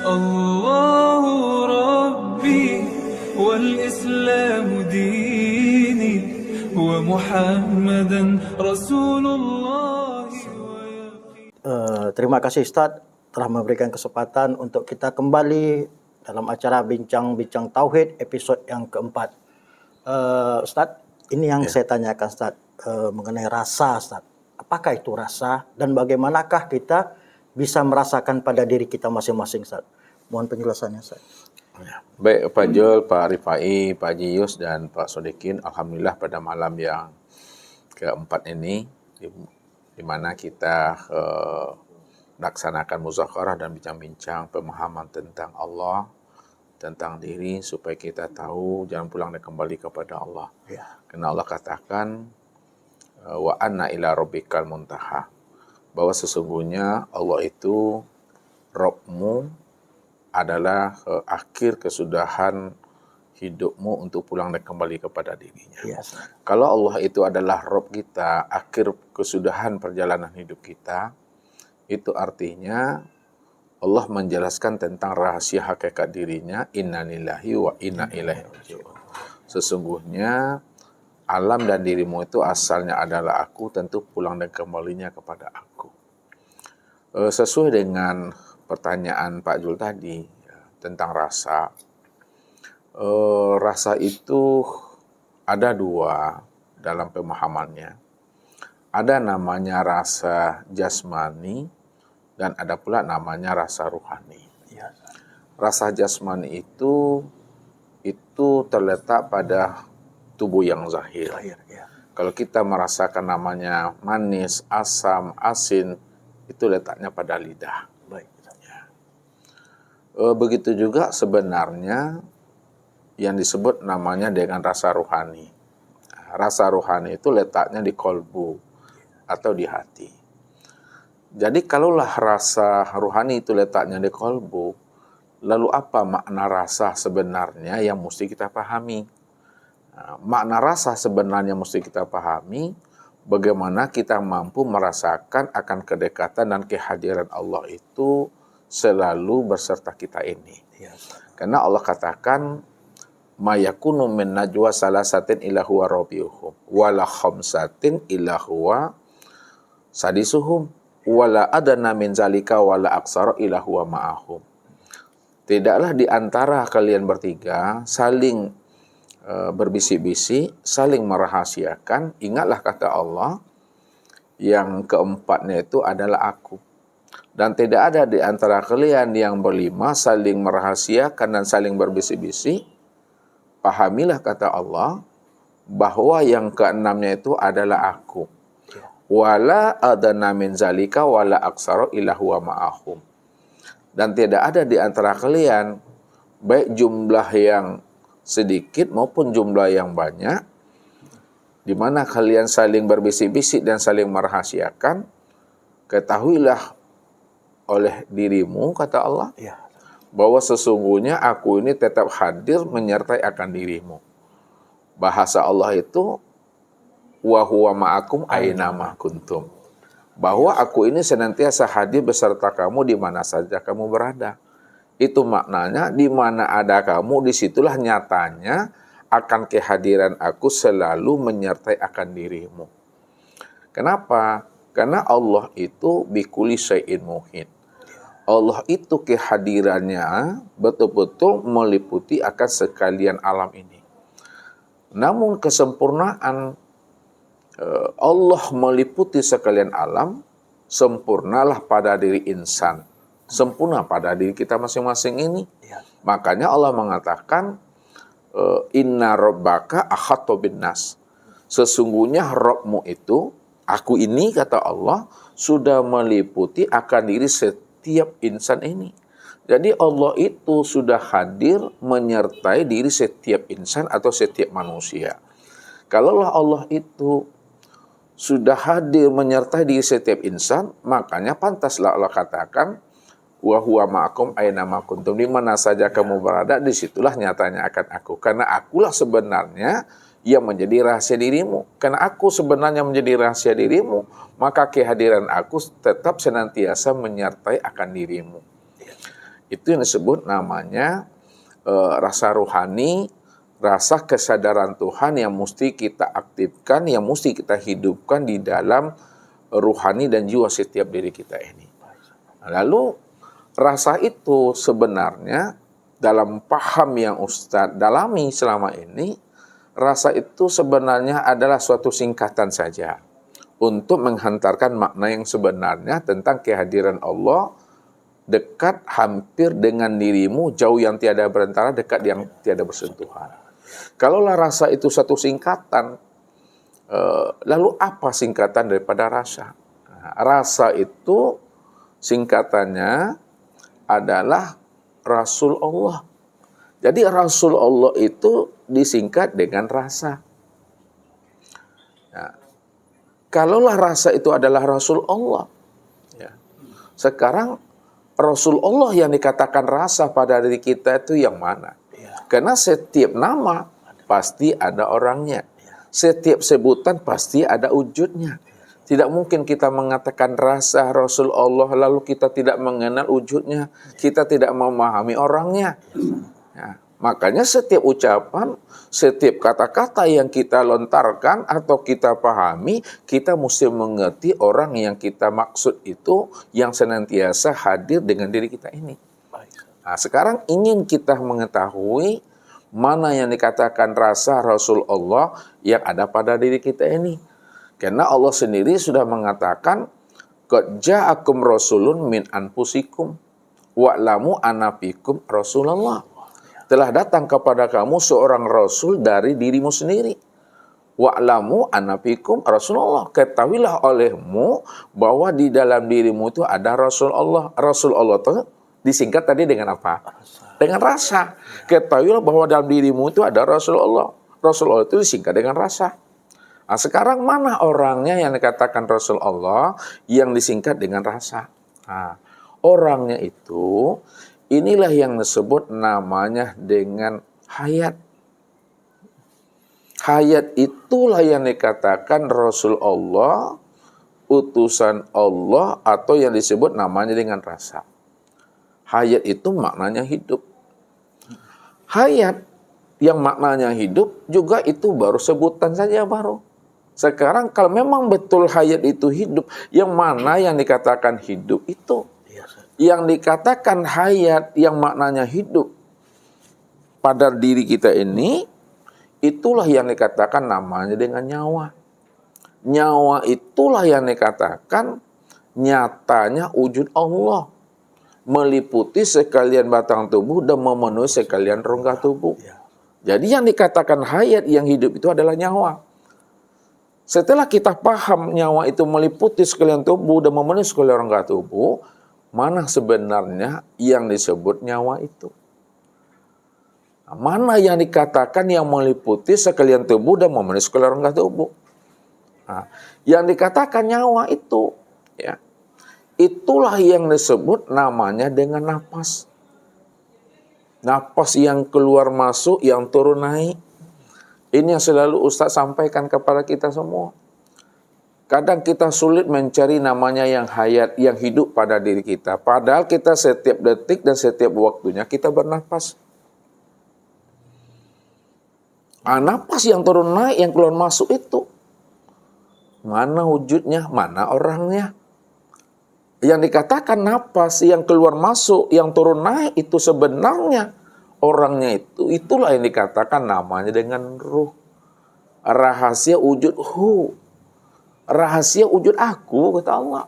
الله ربي والإسلام ديني ومحمدا رسول الله. Terima kasih Ustadz telah memberikan kesempatan untuk kita kembali dalam acara Bincang-Bincang Tauhid episode yang keempat. Ustadz, ini yang saya tanyakan Ustadz, mengenai rasa Ustadz. Apakah itu rasa dan bagaimanakah kita bisa merasakan pada diri kita masing-masing Ustadz? Mohon penjelasannya Ustadz. Baik Pak Jul, Pak Rifai, Pak Haji Yus, dan Pak Sodikin, alhamdulillah pada malam yang keempat ini di mana kita melaksanakan muzakarah dan bincang-bincang pemahaman tentang Allah, tentang diri, supaya kita tahu jangan pulang dan kembali kepada Allah. Karena Allah katakan wa anna ila rabbikal muntaha, bahwa sesungguhnya Allah itu Rabbmu adalah akhir kesudahan hidupmu untuk pulang dan kembali kepada dirinya. Kalau Allah itu adalah Rabb kita, akhir kesudahan perjalanan hidup kita, itu artinya Allah menjelaskan tentang rahasia hakikat dirinya, inna lillahi wa inna ilaihi raji'un. Sesungguhnya alam dan dirimu itu asalnya adalah aku, tentu pulang dan kembalinya kepada aku. Sesuai dengan pertanyaan Pak Jul tadi tentang rasa. Rasa itu ada dua dalam pemahamannya. Ada namanya rasa jasmani dan ada pula namanya rasa ruhani. Rasa jasmani itu terletak pada tubuh yang zahir. Kalau kita merasakan namanya manis, asam, asin, itu letaknya pada lidah. Begitu juga sebenarnya yang disebut namanya dengan rasa ruhani. Rasa ruhani itu letaknya di kolbu atau di hati. Jadi kalaulah rasa ruhani itu letaknya di kolbu, lalu apa makna rasa sebenarnya yang mesti kita pahami? Makna rasa sebenarnya mesti kita pahami, bagaimana kita mampu merasakan akan kedekatan dan kehadiran Allah itu selalu berserta kita ini. Karena Allah katakan, ma yakunu min najwa salasatin illa huwa rabiuhum wala khamsatin illa huwa sadisuhum wala adana min zalika wala aksara illa huwa ma'ahum. Tidaklah di antara kalian bertiga saling berbisik-bisik, saling merahasiakan. Ingatlah kata Allah, yang keempatnya itu adalah aku. Dan tidak ada di antara kalian yang berlima saling merahasiakan dan saling berbisik-bisik. Pahamilah kata Allah, bahwa yang keenamnya itu adalah aku. Wala adana min zalika wala aksara illa huwa ma'ahum. Dan tidak ada di antara kalian, baik jumlah yang sedikit maupun jumlah yang banyak, di mana kalian saling berbisik-bisik dan saling merahasiakan, ketahuilah oleh dirimu, kata Allah, bahwa sesungguhnya aku ini tetap hadir menyertai akan dirimu. Bahasa Allah itu, wa huwa ma'akum aina ma kuntum. Bahwa aku ini senantiasa hadir beserta kamu di mana saja kamu berada. Itu maknanya, di mana ada kamu, disitulah nyatanya akan kehadiran aku selalu menyertai akan dirimu. Kenapa? Karena Allah itu bikuli syai'in muhit. Allah itu kehadirannya betul-betul meliputi akan sekalian alam ini. Namun kesempurnaan Allah meliputi sekalian alam, sempurnalah pada diri insan, sempurna pada diri kita masing-masing ini. Makanya Allah mengatakan, inna rabbaka ahatta bin nas. Sesungguhnya Rabbmu itu, aku ini, kata Allah, sudah meliputi akan diri setiap insan ini. Jadi Allah itu sudah hadir menyertai diri setiap insan atau setiap manusia. Kalaulah Allah itu sudah hadir menyertai diri setiap insan, makanya pantaslah Allah katakan, wa huwa ma'akum aina ma kuntum. Di mana saja kamu berada, disitulah nyatanya akan aku. Karena akulah sebenarnya yang menjadi rahasia dirimu. Karena aku sebenarnya menjadi rahasia dirimu, maka kehadiran aku tetap senantiasa menyertai akan dirimu. Itu yang disebut namanya rasa rohani, rasa kesadaran Tuhan yang mesti kita aktifkan, yang mesti kita hidupkan di dalam rohani dan jiwa setiap diri kita ini. Lalu rasa itu sebenarnya dalam paham yang Ustadz dalami selama ini, rasa itu sebenarnya adalah suatu singkatan saja untuk menghantarkan makna yang sebenarnya tentang kehadiran Allah, dekat hampir dengan dirimu, jauh yang tiada berantara, dekat yang tiada bersentuhan. Kalaulah rasa itu satu singkatan, lalu apa singkatan daripada rasa? Rasa itu singkatannya adalah Rasul Allah. Jadi Rasul Allah itu disingkat dengan rasa. Nah, kalaulah rasa itu adalah Rasul Allah, ya, sekarang Rasul Allah yang dikatakan rasa pada diri kita itu yang mana? Karena setiap nama pasti ada orangnya. Setiap sebutan pasti ada wujudnya. Tidak mungkin kita mengatakan rasa Rasul Allah lalu kita tidak mengenal wujudnya. Kita tidak memahami orangnya. Ya, makanya setiap ucapan, setiap kata-kata yang kita lontarkan atau kita pahami, kita mesti mengerti orang yang kita maksud itu yang senantiasa hadir dengan diri kita ini. Nah, sekarang ingin kita mengetahui mana yang dikatakan rasa Rasul Allah yang ada pada diri kita ini. Karena Allah sendiri sudah mengatakan, qad ja'akum rasulun min anfusikum wa'lamu anna fikum Rasulullah. Telah datang kepada kamu seorang rasul dari dirimu sendiri. Wa'lamu anna fikum Rasulullah. Ketahuilah olehmu bahwa di dalam dirimu itu ada Rasul Allah. Rasul Allah itu disingkat tadi dengan apa? Dengan rasa. Ketahuilah bahwa dalam dirimu itu ada Rasul Allah. Rasul Allah itu disingkat dengan rasa. Nah, sekarang mana orangnya yang dikatakan Rasul Allah yang disingkat dengan rasa? Nah, orangnya itu, inilah yang disebut namanya dengan hayat. Hayat itulah yang dikatakan Rasul Allah, utusan Allah, atau yang disebut namanya dengan rasa. Hayat itu maknanya hidup. Hayat yang maknanya hidup juga itu baru sebutan saja baru. Sekarang kalau memang betul hayat itu hidup, yang mana yang dikatakan hidup itu? Yang dikatakan hayat yang maknanya hidup pada diri kita ini, itulah yang dikatakan namanya dengan nyawa. Nyawa itulah yang dikatakan nyatanya wujud Allah, meliputi sekalian batang tubuh dan memenuhi sekalian rongga tubuh. Jadi yang dikatakan hayat yang hidup itu adalah nyawa. Setelah kita paham nyawa itu meliputi sekalian tubuh dan memenuhi sekalian rongga tubuh, mana sebenarnya yang disebut nyawa itu? Mana yang dikatakan yang meliputi sekalian tubuh dan memenuhi sekalian rongga tubuh? Nah, yang dikatakan nyawa itu, ya, itulah yang disebut namanya dengan napas. Napas yang keluar masuk, yang turun naik. Ini yang selalu Ustaz sampaikan kepada kita semua. Kadang kita sulit mencari namanya yang hayat, yang hidup pada diri kita. Padahal kita setiap detik dan setiap waktunya kita bernapas. Napas yang turun naik, yang keluar masuk itu. Mana wujudnya, mana orangnya. Yang dikatakan napas yang keluar masuk, yang turun naik itu sebenarnya orangnya itu, itulah yang dikatakan namanya dengan ruh. Rahasia wujud hu. Rahasia wujud aku, kata Allah.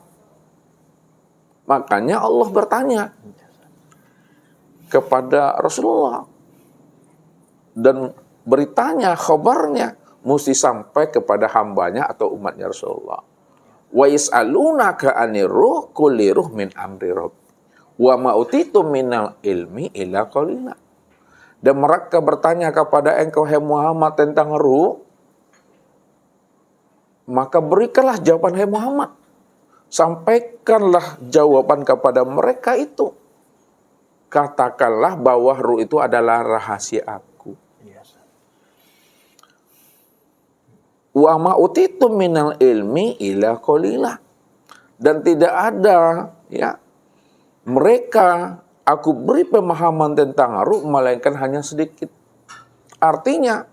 Makanya Allah bertanya kepada Rasulullah. Dan beritanya, khabarnya, mesti sampai kepada hambanya atau umatnya Rasulullah. Wa yas'alunaka 'anir ruh qul ruh min amri rabbi wa ma utitu minal ilmi illa qalila. Dan mereka bertanya kepada engkau, hai Muhammad, tentang ruh, maka berikanlah jawaban, hai Muhammad. Sampaikanlah jawaban kepada mereka itu. Katakanlah bahwa ruh itu adalah rahasia aku. Wa ma utitu minal ilmi illa qalila. Dan tidak ada, ya, mereka aku beri pemahaman tentang ruh, melainkan hanya sedikit. Artinya,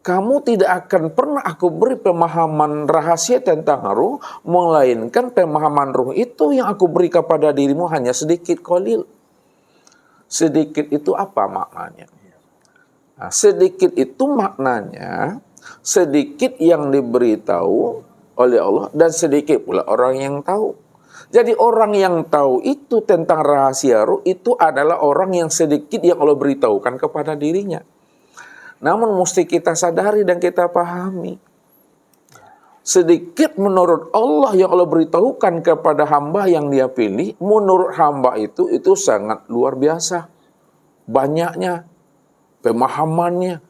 kamu tidak akan pernah aku beri pemahaman rahasia tentang ruh, melainkan pemahaman ruh itu yang aku beri kepada dirimu hanya sedikit, qalil. Sedikit itu apa maknanya? Nah, sedikit itu maknanya, sedikit yang diberitahu oleh Allah dan sedikit pula orang yang tahu. Jadi orang yang tahu itu tentang rahasia ruh itu adalah orang yang sedikit yang Allah beritahukan kepada dirinya. Namun mesti kita sadari dan kita pahami. Sedikit menurut Allah yang Allah beritahukan kepada hamba yang dia pilih, menurut hamba itu sangat luar biasa. Banyaknya, pemahamannya.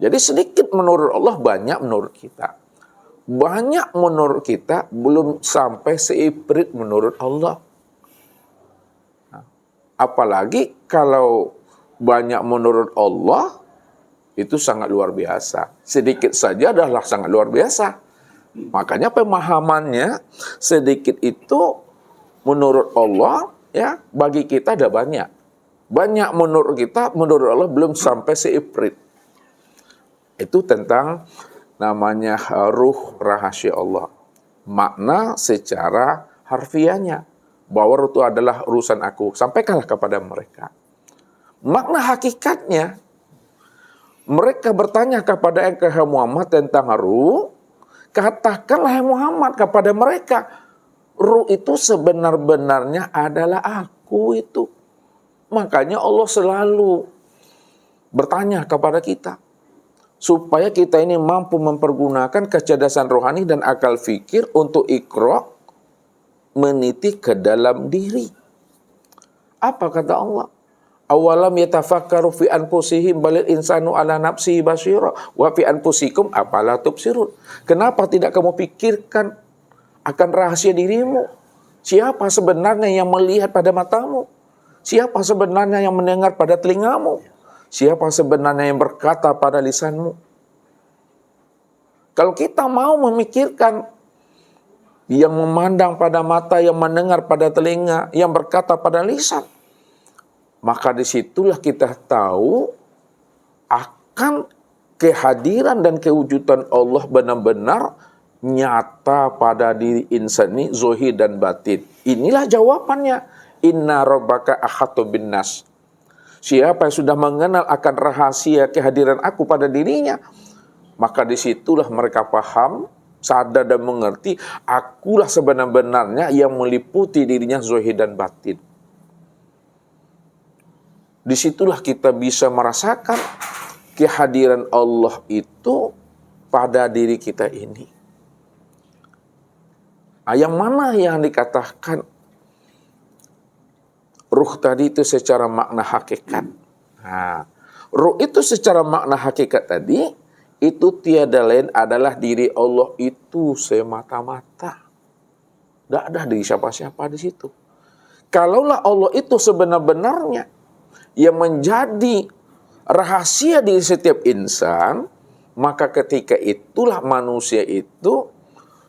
Jadi sedikit menurut Allah, banyak menurut kita. Banyak menurut kita, belum sampai seibrit menurut Allah. Nah, apalagi kalau banyak menurut Allah, itu sangat luar biasa. Sedikit saja adalah sangat luar biasa. Makanya pemahamannya sedikit itu menurut Allah, ya, bagi kita ada banyak. Banyak menurut kita, menurut Allah belum sampai seibrit. Itu tentang namanya ruh rahasia Allah. Makna secara harfiahnya, bahwa ruh itu adalah urusan aku. Sampaikanlah kepada mereka. Makna hakikatnya, mereka bertanya kepada engkau Muhammad tentang ruh, katakanlah Muhammad kepada mereka, ruh itu sebenar-benarnya adalah aku itu. Makanya Allah selalu bertanya kepada kita, supaya kita ini mampu mempergunakan kecerdasan rohani dan akal fikir untuk ikra, meniti ke dalam diri. Apa kata Allah? Awalam yatafakkaru fi anfusihim balil insanu ala nafsihi basyira wa fi anfusikum afala tubsirun. Kenapa tidak kamu pikirkan akan rahasia dirimu? Siapa sebenarnya yang melihat pada matamu? Siapa sebenarnya yang mendengar pada telingamu? Siapa sebenarnya yang berkata pada lisanmu? Kalau kita mau memikirkan yang memandang pada mata, yang mendengar pada telinga, yang berkata pada lisan, maka disitulah kita tahu akan kehadiran dan kewujudan Allah benar-benar nyata pada diri insan ini, zahir dan batin. Inilah jawabannya. Inna rabbaka ahatu bin nas. Siapa yang sudah mengenal akan rahasia kehadiran aku pada dirinya, maka disitulah mereka paham, sadar dan mengerti, akulah sebenar-benarnya yang meliputi dirinya zahir dan batin. Disitulah kita bisa merasakan kehadiran Allah itu pada diri kita ini. Yang mana yang dikatakan ruh tadi itu secara makna hakikat. Nah, ruh itu secara makna hakikat tadi, itu tiada lain adalah diri Allah itu semata-mata. Tidak ada diri siapa-siapa di situ. Kalaulah Allah itu sebenar-benarnya yang menjadi rahasia di setiap insan, maka ketika itulah manusia itu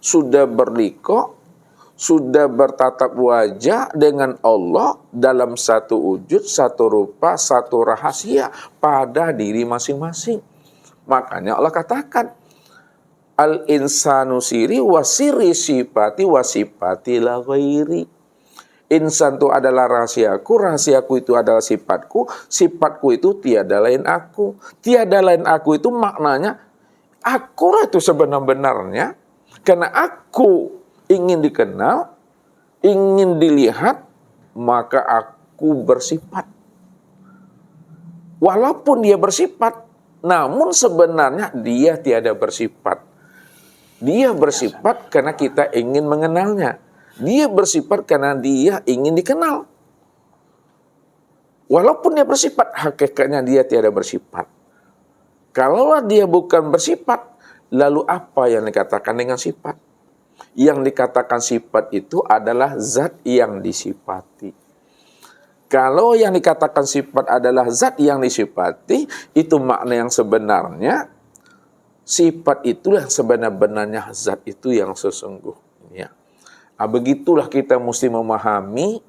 sudah berliqa, sudah bertatap wajah dengan Allah dalam satu wujud, satu rupa, satu rahasia pada diri masing-masing. Makanya Allah katakan, al-insanu siri wasiri sifati wasifati la ghairi. Insan itu adalah rahasiaku, rahasiaku itu adalah sifatku, sifatku itu tiada lain aku. Tiada lain aku itu maknanya, akulah itu sebenar-benarnya, karena aku ingin dikenal, ingin dilihat, maka aku bersifat. Walaupun dia bersifat, namun sebenarnya dia tiada bersifat. Dia bersifat karena kita ingin mengenalnya. Dia bersifat karena dia ingin dikenal. Walaupun dia bersifat, hakikatnya dia tiada bersifat. Kalaulah dia bukan bersifat, lalu apa yang dikatakan dengan sifat? Yang dikatakan sifat itu adalah zat yang disifati. Kalau yang dikatakan sifat adalah zat yang disifati, itu makna yang sebenarnya, sifat itulah sebenar-benarnya zat itu yang sesungguhnya. Begitulah kita mesti memahami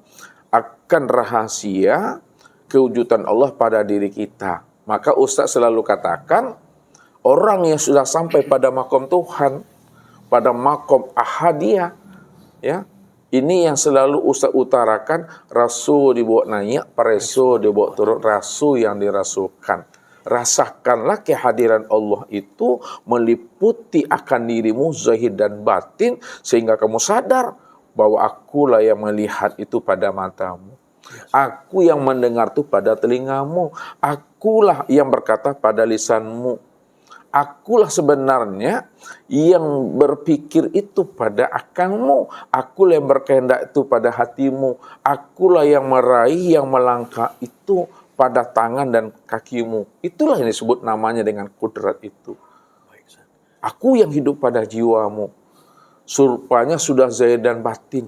akan rahasia kewujudan Allah pada diri kita. Maka Ustaz selalu katakan, orang yang sudah sampai pada makom Tuhan, pada makom ahadiyah, ya, ini yang selalu Ustaz utarakan, rasul dibawa naik, pareso dibawa turun, rasul yang dirasulkan. Rasakanlah kehadiran Allah itu meliputi akan dirimu zahir dan batin, sehingga kamu sadar bahwa akulah yang melihat itu pada matamu. Aku yang mendengar itu pada telingamu. Akulah yang berkata pada lisanmu. Akulah sebenarnya yang berpikir itu pada akalmu. Akulah yang berkehendak itu pada hatimu. Akulah yang meraih, yang melangkah itu pada tangan dan kakimu. Itulah yang disebut namanya dengan kudrat itu. Aku yang hidup pada jiwamu. Rupanya sudah zahir dan batin.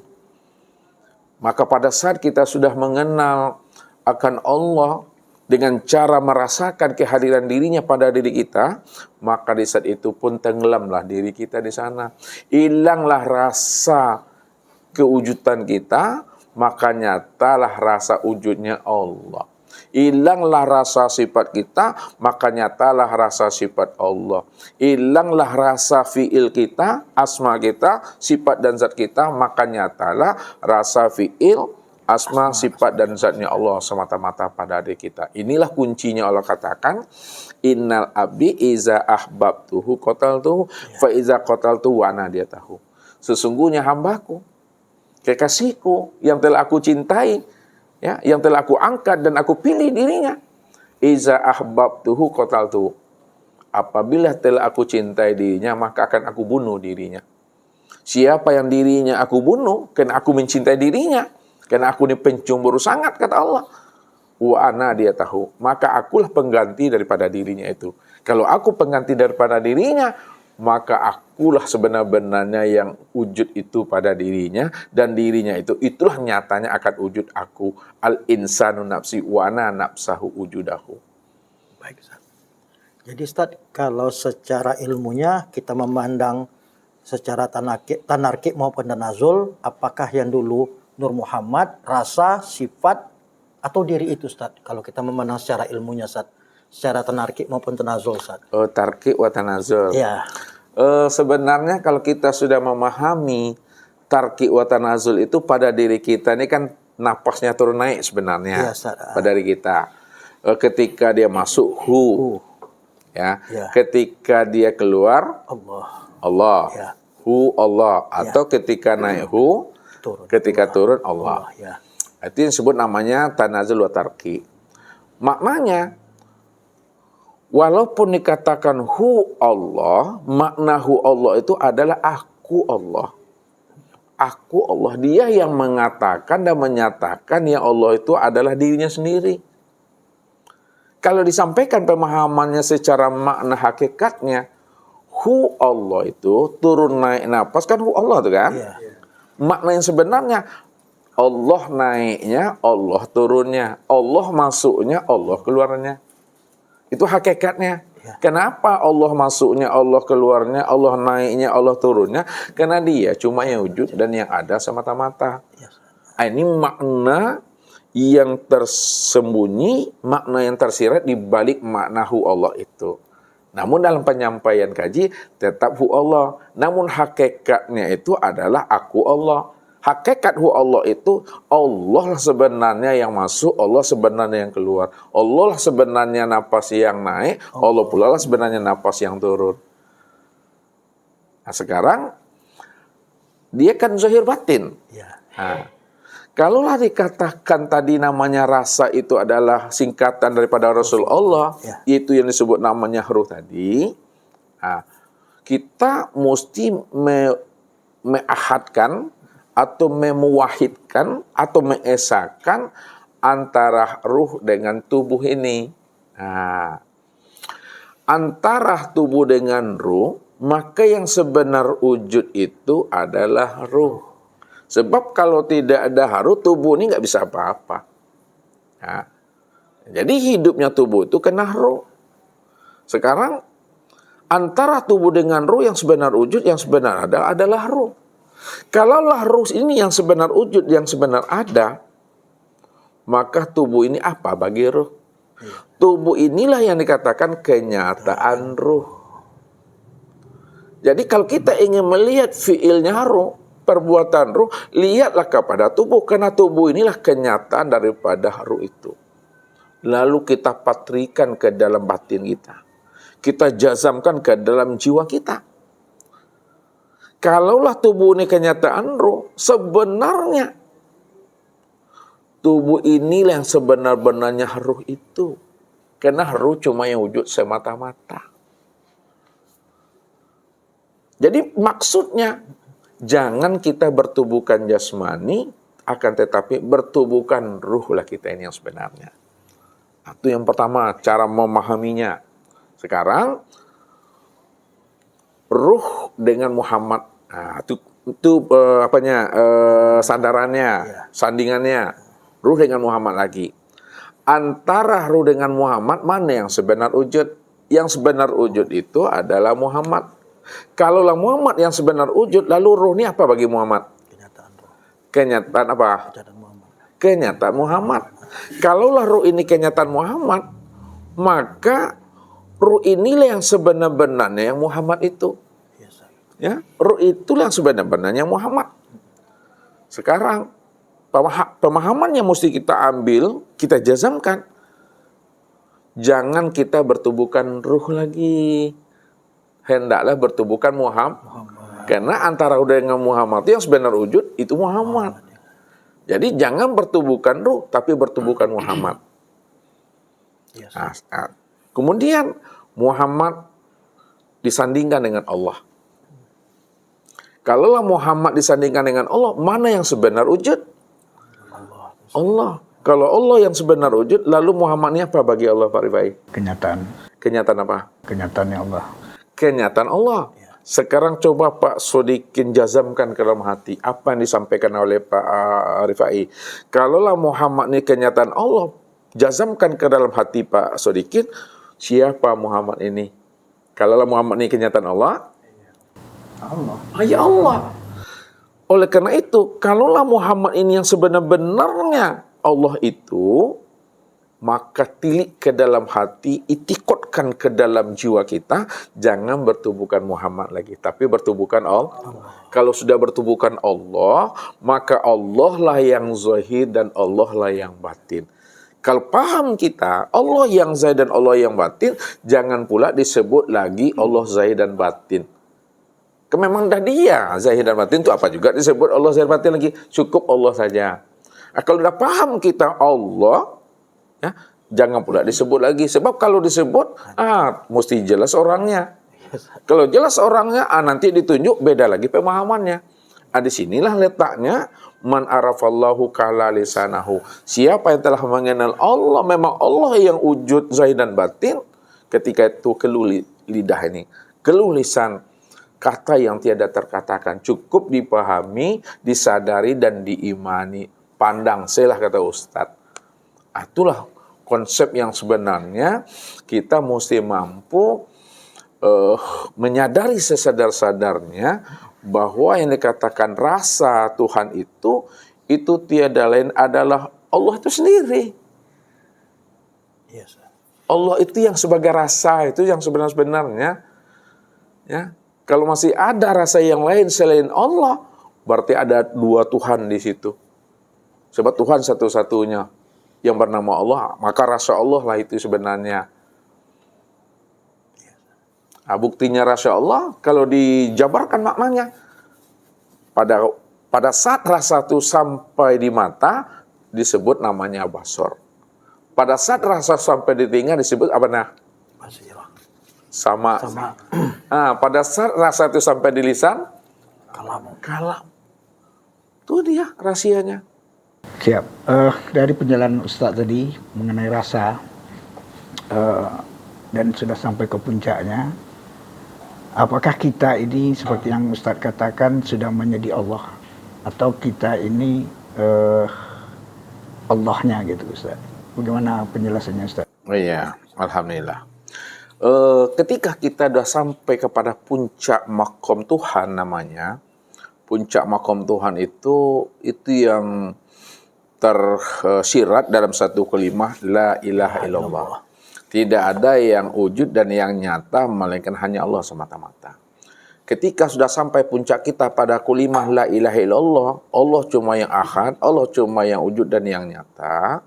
Maka pada saat kita sudah mengenal akan Allah dengan cara merasakan kehadiran dirinya pada diri kita, maka di saat itu pun tenggelamlah diri kita di sana. Hilanglah rasa kewujudan kita, maka nyatalah rasa wujudnya Allah. Hilanglah rasa sifat kita, maka nyatalah rasa sifat Allah. Hilanglah rasa fi'il kita, asma kita, sifat dan zat kita, maka nyatalah rasa fi'il, asma, sifat dan zatnya Allah semata-mata pada diri kita. Inilah kuncinya Allah katakan, innal abdi iza ahbabtuhu qataltuhu fa iza qataltu wa ana dia tahu. Sesungguhnya hambaku, kekasihku yang telah aku cintai, ya, yang telah aku angkat dan aku pilih dirinya. Iza ahbabtuhu qataltuhu. Apabila telah aku cintai dirinya, maka akan aku bunuh dirinya. Siapa yang dirinya aku bunuh, karena aku mencintai dirinya, karena aku ini pencemburu sangat, kata Allah. Wa ana dia tahu. Maka akulah pengganti daripada dirinya itu. Kalau aku pengganti daripada dirinya, maka akulah sebenar-benarnya yang wujud itu pada dirinya. Dan dirinya itu, itulah nyatanya akan wujud aku. Al-insanu nafsi wa ana nafsahu wujudahu. Baik, Ustaz. Jadi Ustaz, kalau secara ilmunya kita memandang secara tanarki maupun tanazul, apakah yang dulu Nur Muhammad, rasa, sifat, atau diri itu Ustaz? Kalau kita memandang secara ilmunya Ustaz, secara tanarki maupun tanazul Ustaz. Oh, tarki wa tanazul. Iya. Sebenarnya kalau kita sudah memahami tarki wa tanazul itu pada diri kita, ini kan napasnya turun naik sebenarnya, Iya, Ustaz. pada diri kita. Ketika dia masuk ya. Ya. Ketika dia keluar Allah. Ya. Allah. Atau ketika naik Turun. ketika turun Allah. Ya. Itu yang disebut namanya tanazul wa tarki. Maknanya, walaupun dikatakan Allah, makna Allah itu adalah aku Allah. Aku Allah. Dia yang mengatakan dan menyatakan ya Allah itu adalah dirinya sendiri. Kalau disampaikan pemahamannya secara makna hakikatnya, Allah itu turun naik napas kan Allah itu kan? Ya. Makna yang sebenarnya, Allah naiknya, Allah turunnya, Allah masuknya, Allah keluarnya. Itu hakikatnya. Ya. Kenapa Allah masuknya, Allah keluarnya, Allah naiknya, Allah turunnya? Karena dia cuma yang wujud dan yang ada semata-mata. Ya. Ini makna yang tersembunyi, makna yang tersirat di balik makna Allah itu. Namun dalam penyampaian kaji tetap Allah. Namun hakikatnya itu adalah aku Allah. Hakikat Allah itu Allah sebenarnya yang masuk, Allah sebenarnya yang keluar. Allah sebenarnya napas yang naik, Allah pula lah sebenarnya napas yang turun. Nah sekarang dia kan zahir batin. Ya. Nah, kalaulah dikatakan tadi namanya rasa itu adalah singkatan daripada Rasul Allah, Ya. itu yang disebut namanya ruh tadi, nah, kita mesti meahadkan atau memuwahidkan atau mengesahkan antara ruh dengan tubuh ini. Nah, antara tubuh dengan ruh, maka yang sebenar wujud itu adalah ruh. Sebab kalau tidak ada ruh, tubuh ini nggak bisa apa-apa. Nah, jadi hidupnya tubuh itu kena ruh. Sekarang antara tubuh dengan ruh yang sebenar wujud, yang sebenar adalah ruh. Kalaulah ruh ini yang sebenar wujud, yang sebenar ada, maka tubuh ini apa bagi ruh? Tubuh inilah yang dikatakan kenyataan ruh. Jadi kalau kita ingin melihat fiilnya ruh, perbuatan ruh, lihatlah kepada tubuh, karena tubuh inilah kenyataan daripada ruh itu. Lalu kita patrikan ke dalam batin kita. Kita jazamkan ke dalam jiwa kita. Kalaulah tubuh ini kenyataan ruh, sebenarnya tubuh inilah yang sebenar-benarnya ruh itu. Karena ruh cuma yang wujud semata-mata. Jadi maksudnya, jangan kita bertubuhkan jasmani, akan tetapi bertubuhkan ruhlah kita ini yang sebenarnya. Itu yang pertama, cara memahaminya. Sekarang, ruh dengan Muhammad, sandarannya, sandingannya, ruh dengan Muhammad lagi. Antara ruh dengan Muhammad, mana yang sebenar wujud? Yang sebenar wujud itu adalah Muhammad. Kalaulah Muhammad yang sebenar wujud, lalu ruh ini apa bagi Muhammad? Kenyataan ruh. Kenyataan apa? Kenyataan Muhammad. Kenyataan Muhammad. Kalaulah ruh ini kenyataan Muhammad, maka ruh inilah yang sebenar-benarnya yang Muhammad itu. Ya, ruh itulah yang sebenar-benarnya Muhammad. Sekarang pemahaman yang mesti kita ambil, kita jazamkan. Jangan kita bertubuhkan ruh lagi. Hendaklah bertubuhkan Muhammad. Karena antara ruh dengan Muhammad itu yang sebenar wujud itu Muhammad. Jadi jangan bertubuhkan ruh, tapi bertubuhkan Muhammad. Kemudian Muhammad disandingkan dengan Allah. Kalaulah Muhammad disandingkan dengan Allah, mana yang sebenar wujud? Allah. Kalau Allah yang sebenar wujud, lalu Muhammad ini apa bagi Allah, Pak Rifai? Kenyataan. Kenyataan apa? Kenyataannya Allah. Kenyataan Allah. Sekarang coba Pak Sodikin jazamkan ke dalam hati apa yang disampaikan oleh Pak Rifai. Kalaulah Muhammad ini kenyataan Allah, jazamkan ke dalam hati Pak Sodikin, siapa Muhammad ini? Kalaulah Muhammad ini kenyataan Allah, Allah. ya Allah. Oleh karena itu, kalaulah Muhammad ini yang sebenar-benarnya Allah itu, maka tilik ke dalam hati, itikotkan ke dalam jiwa kita, jangan bertubuhkan Muhammad lagi, tapi bertubuhkan Allah. Kalau sudah bertubuhkan Allah, maka Allah lah yang zahir dan Allah lah yang batin. Kalau paham kita, Allah yang zahir dan Allah yang batin, jangan pula disebut lagi Allah zahir dan batin. Memang dah dia, zahir dan batin itu apa juga disebut Allah zahir dan batin lagi, cukup Allah saja. Kalau sudah paham kita Allah, ya, jangan pula disebut lagi. Sebab kalau disebut, mesti jelas orangnya. Kalau jelas orangnya, nanti ditunjuk beda lagi pemahamannya. Di sinilah letaknya, man arafallahu kala lisanahu. Siapa yang telah mengenal Allah, memang Allah yang wujud zahir dan batin. Ketika itu keluh lidah ini, keluh lisan, kata yang tiada terkatakan, cukup dipahami, disadari dan diimani. Pandang selah, kata Ustadz. Itulah konsep yang sebenarnya kita mesti mampu menyadari sesadar-sadarnya bahwa yang dikatakan rasa Tuhan itu tiada lain adalah Allah itu sendiri. Allah itu yang sebagai rasa, itu yang sebenarnya. Ya, kalau masih ada rasa yang lain selain Allah, berarti ada dua Tuhan di situ. Sebab Tuhan satu-satunya yang bernama Allah, maka rasa Allah lah itu sebenarnya. Buktinya rasa Allah, kalau dijabarkan maknanya, pada saat rasa itu sampai di mata, disebut namanya basor. Pada saat rasa sampai di telinga, disebut apa nah? Sama. Pada saat rasa itu sampai di lisan, kalam. Itu dia rahasianya. Siap. Dari penjelasan Ustadz tadi mengenai rasa dan sudah sampai ke puncaknya, apakah kita ini seperti yang Ustadz katakan sudah menjadi Allah, atau kita ini Allahnya gitu Ustadz? Bagaimana penjelasannya Ustadz? Oh iya, alhamdulillah. Ketika kita sudah sampai kepada puncak makom Tuhan namanya, puncak makom Tuhan itu yang tersirat dalam satu kalimat la ilaha illallah. Tidak ada yang wujud dan yang nyata melainkan hanya Allah semata-mata. Ketika sudah sampai puncak kita pada kalimat la ilaha illallah, Allah cuma yang ahad, Allah cuma yang wujud dan yang nyata.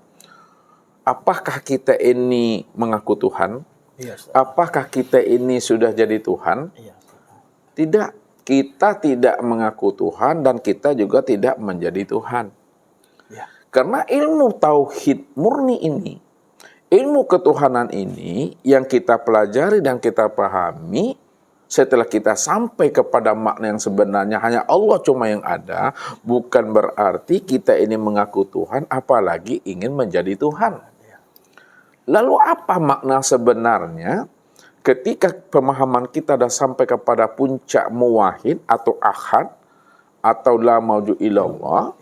Apakah kita ini mengaku Tuhan? Apakah kita ini sudah jadi Tuhan? Tidak. Kita tidak mengaku Tuhan dan kita juga tidak menjadi Tuhan. Karena ilmu tauhid murni ini, ilmu ketuhanan ini yang kita pelajari dan kita pahami, setelah kita sampai kepada makna yang sebenarnya hanya Allah cuma yang ada, bukan berarti kita ini mengaku Tuhan, apalagi ingin menjadi Tuhan. Lalu apa makna sebenarnya ketika pemahaman kita sudah sampai kepada puncak muwahhid atau ahad atau la mawjud illallah?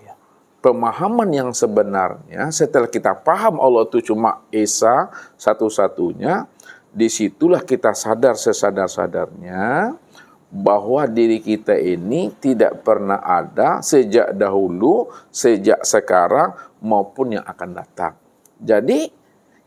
Pemahaman yang sebenarnya setelah kita paham Allah itu cuma Esa satu-satunya, disitulah kita sadar sesadar-sadarnya bahwa diri kita ini tidak pernah ada sejak dahulu, sejak sekarang maupun yang akan datang. Jadi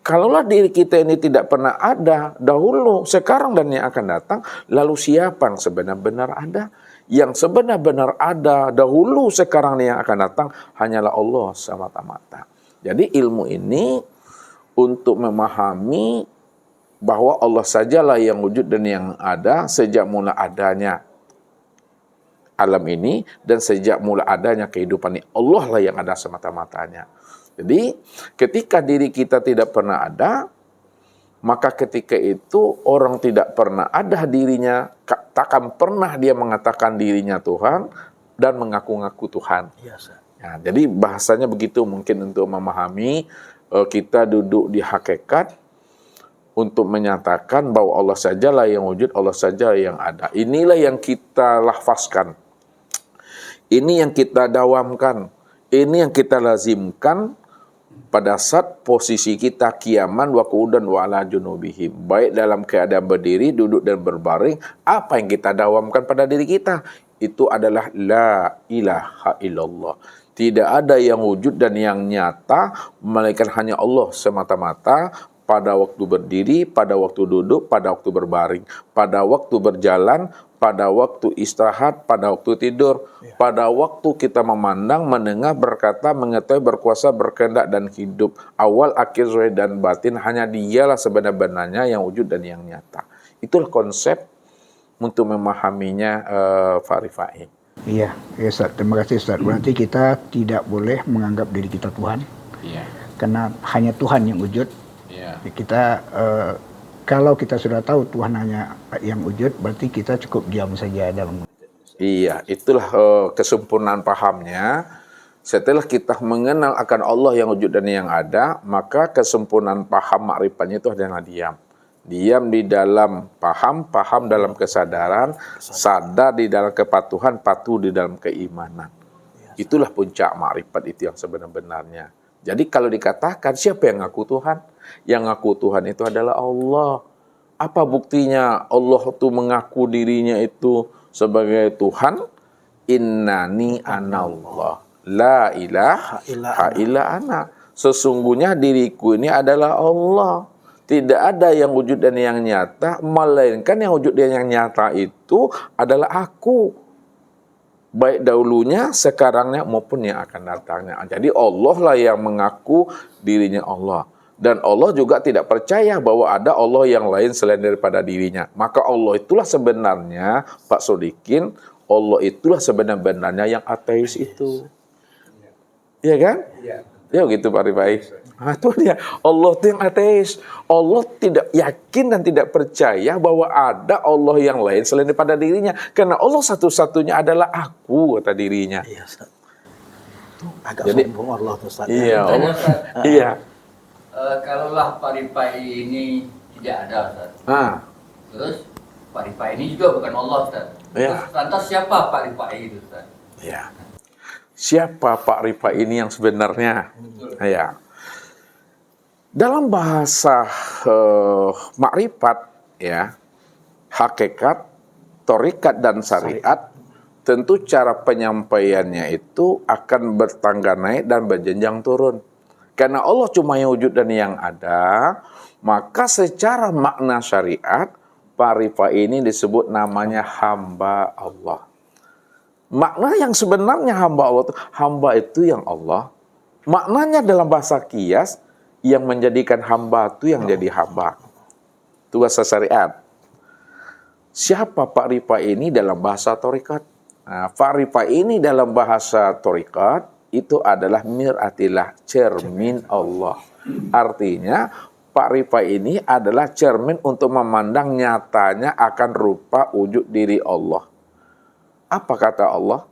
kalaulah diri kita ini tidak pernah ada dahulu, sekarang dan yang akan datang, lalu siapa yang sebenar-benar ada? Yang sebenar-benar ada dahulu, sekarang yang akan datang hanyalah Allah semata-mata. Jadi ilmu ini untuk memahami bahwa Allah sajalah yang wujud dan yang ada sejak mula adanya alam ini dan sejak mula adanya kehidupan ini. Allah lah yang ada semata-matanya. Jadi ketika diri kita tidak pernah ada, maka ketika itu orang tidak pernah ada dirinya, takkan pernah dia mengatakan dirinya Tuhan dan mengaku-ngaku Tuhan. Ya, jadi bahasanya begitu mungkin untuk memahami kita duduk di hakikat untuk menyatakan bahwa Allah sajalah yang wujud, Allah saja yang ada. Inilah yang kita lafazkan. Ini yang kita dawamkan. Ini yang kita lazimkan pada saat posisi kita kiaman wa qu'udan wa ala junubihim, baik dalam keadaan berdiri, duduk dan berbaring, apa yang kita dawamkan pada diri kita itu adalah la ilaha illallah. Tidak ada yang wujud dan yang nyata melainkan hanya Allah semata-mata, pada waktu berdiri, pada waktu duduk, pada waktu berbaring, pada waktu berjalan, pada waktu istirahat, pada waktu tidur, pada waktu kita memandang, mendengar, berkata, mengetahui, berkuasa, berkehendak, dan hidup. Awal, akhir, zahir, dan batin, hanya dialah sebenar-benarnya yang wujud dan yang nyata. Itulah konsep untuk memahaminya Pak Rifai. Iya, Ustaz. Terima kasih Ustaz. Berarti kita tidak boleh menganggap diri kita Tuhan. Iya. Karena hanya Tuhan yang wujud. Iya. Kita kalau kita sudah tahu Tuhan hanya yang wujud, berarti kita cukup diam saja dalam. Iya, itulah kesempurnaan pahamnya. Setelah kita mengenal akan Allah yang wujud dan yang ada, maka kesempurnaan paham makrifatnya itu adalah diam. Diam di dalam paham, paham dalam kesadaran, sadar di dalam kepatuhan, patuh di dalam keimanan. Itulah puncak makrifat itu yang sebenar-benarnya. Jadi kalau dikatakan siapa yang ngaku Tuhan? Yang ngaku Tuhan itu adalah Allah. Apa buktinya Allah itu mengaku dirinya itu sebagai Tuhan? Innani anallah. La ilaha illa ana. Sesungguhnya diriku ini adalah Allah. Tidak ada yang wujud dan yang nyata, melainkan yang wujud dan yang nyata itu adalah aku. Baik dahulunya, sekarangnya, maupun yang akan datangnya. Jadi Allah lah yang mengaku dirinya Allah. Dan Allah juga tidak percaya bahwa ada Allah yang lain selain daripada dirinya. Maka Allah itulah sebenarnya, Pak Sodikin, Allah itulah sebenarnya yang ateis itu. Iya kan? Ya gitu Pak Rifai. Nah, itu dia. Allah itu yang ateis. Allah tidak yakin dan tidak percaya bahwa ada Allah yang lain selain daripada dirinya. Karena Allah satu-satunya adalah aku, kata dirinya. Iya, Ustaz. Agak Jadi, sombong Allah tuh, Ustaz. Iya. Tanya, Ustaz. Iya. Kalaulah Pak Rifai ini tidak ada, Ustaz. Terus Pak Rifai ini juga bukan Allah, Ustaz. Iya. Terus lantas siapa Pak Rifai itu, Ustaz? Ya. Siapa Pak Rifai ini yang sebenarnya? Ya. Dalam bahasa makrifat, ya, hakikat, torikat dan syariat, tentu cara penyampaiannya itu akan bertangga naik dan berjenjang turun. Karena Allah cuma yang wujud dan yang ada, maka secara makna syariat, Pak Rifai ini disebut namanya hamba Allah. Makna yang sebenarnya hamba itu yang Allah. Maknanya dalam bahasa qiyas, yang menjadikan hamba itu yang jadi hamba. Itu bahasa syariat. Siapa Pak Rifai ini dalam bahasa thariqat? Nah, Pak Rifai ini dalam bahasa thariqat itu adalah mir'atillah, cermin Allah. Artinya Pak Rifai ini adalah cermin untuk memandang nyatanya akan rupa wujud diri Allah. Apa kata Allah?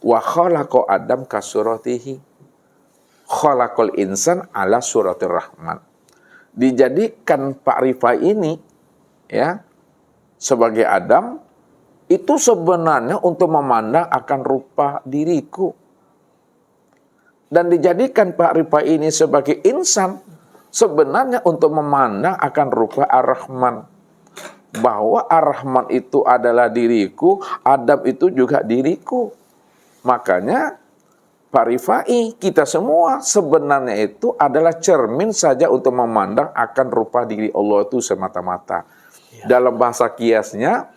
Wa khalaqa Adam ka suratihi. Khalaqal insan ala suratir rahman. Dijadikan Pak Rifai ini ya sebagai Adam itu sebenarnya untuk memandang akan rupa diriku. Dan dijadikan Pak Rifai ini sebagai insan sebenarnya untuk memandang akan rupa Ar-Rahman. Bahwa Ar-Rahman itu adalah diriku, Adam itu juga diriku. Makanya Pak Rifai, kita semua sebenarnya itu adalah cermin saja untuk memandang akan rupa diri Allah itu semata-mata. Dalam bahasa kiasnya,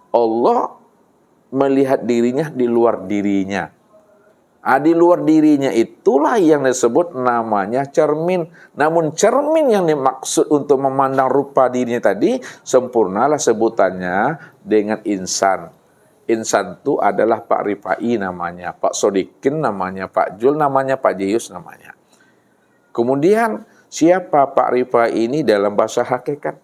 Allah melihat dirinya di luar dirinya. Di luar dirinya itulah yang disebut namanya cermin. Namun cermin yang dimaksud untuk memandang rupa dirinya tadi, sempurnalah sebutannya dengan insan. Insan itu adalah Pak Rifai namanya, Pak Sodikin namanya, Pak Jul namanya, Pak Jeyus namanya. Kemudian siapa Pak Rifai ini dalam bahasa hakikat?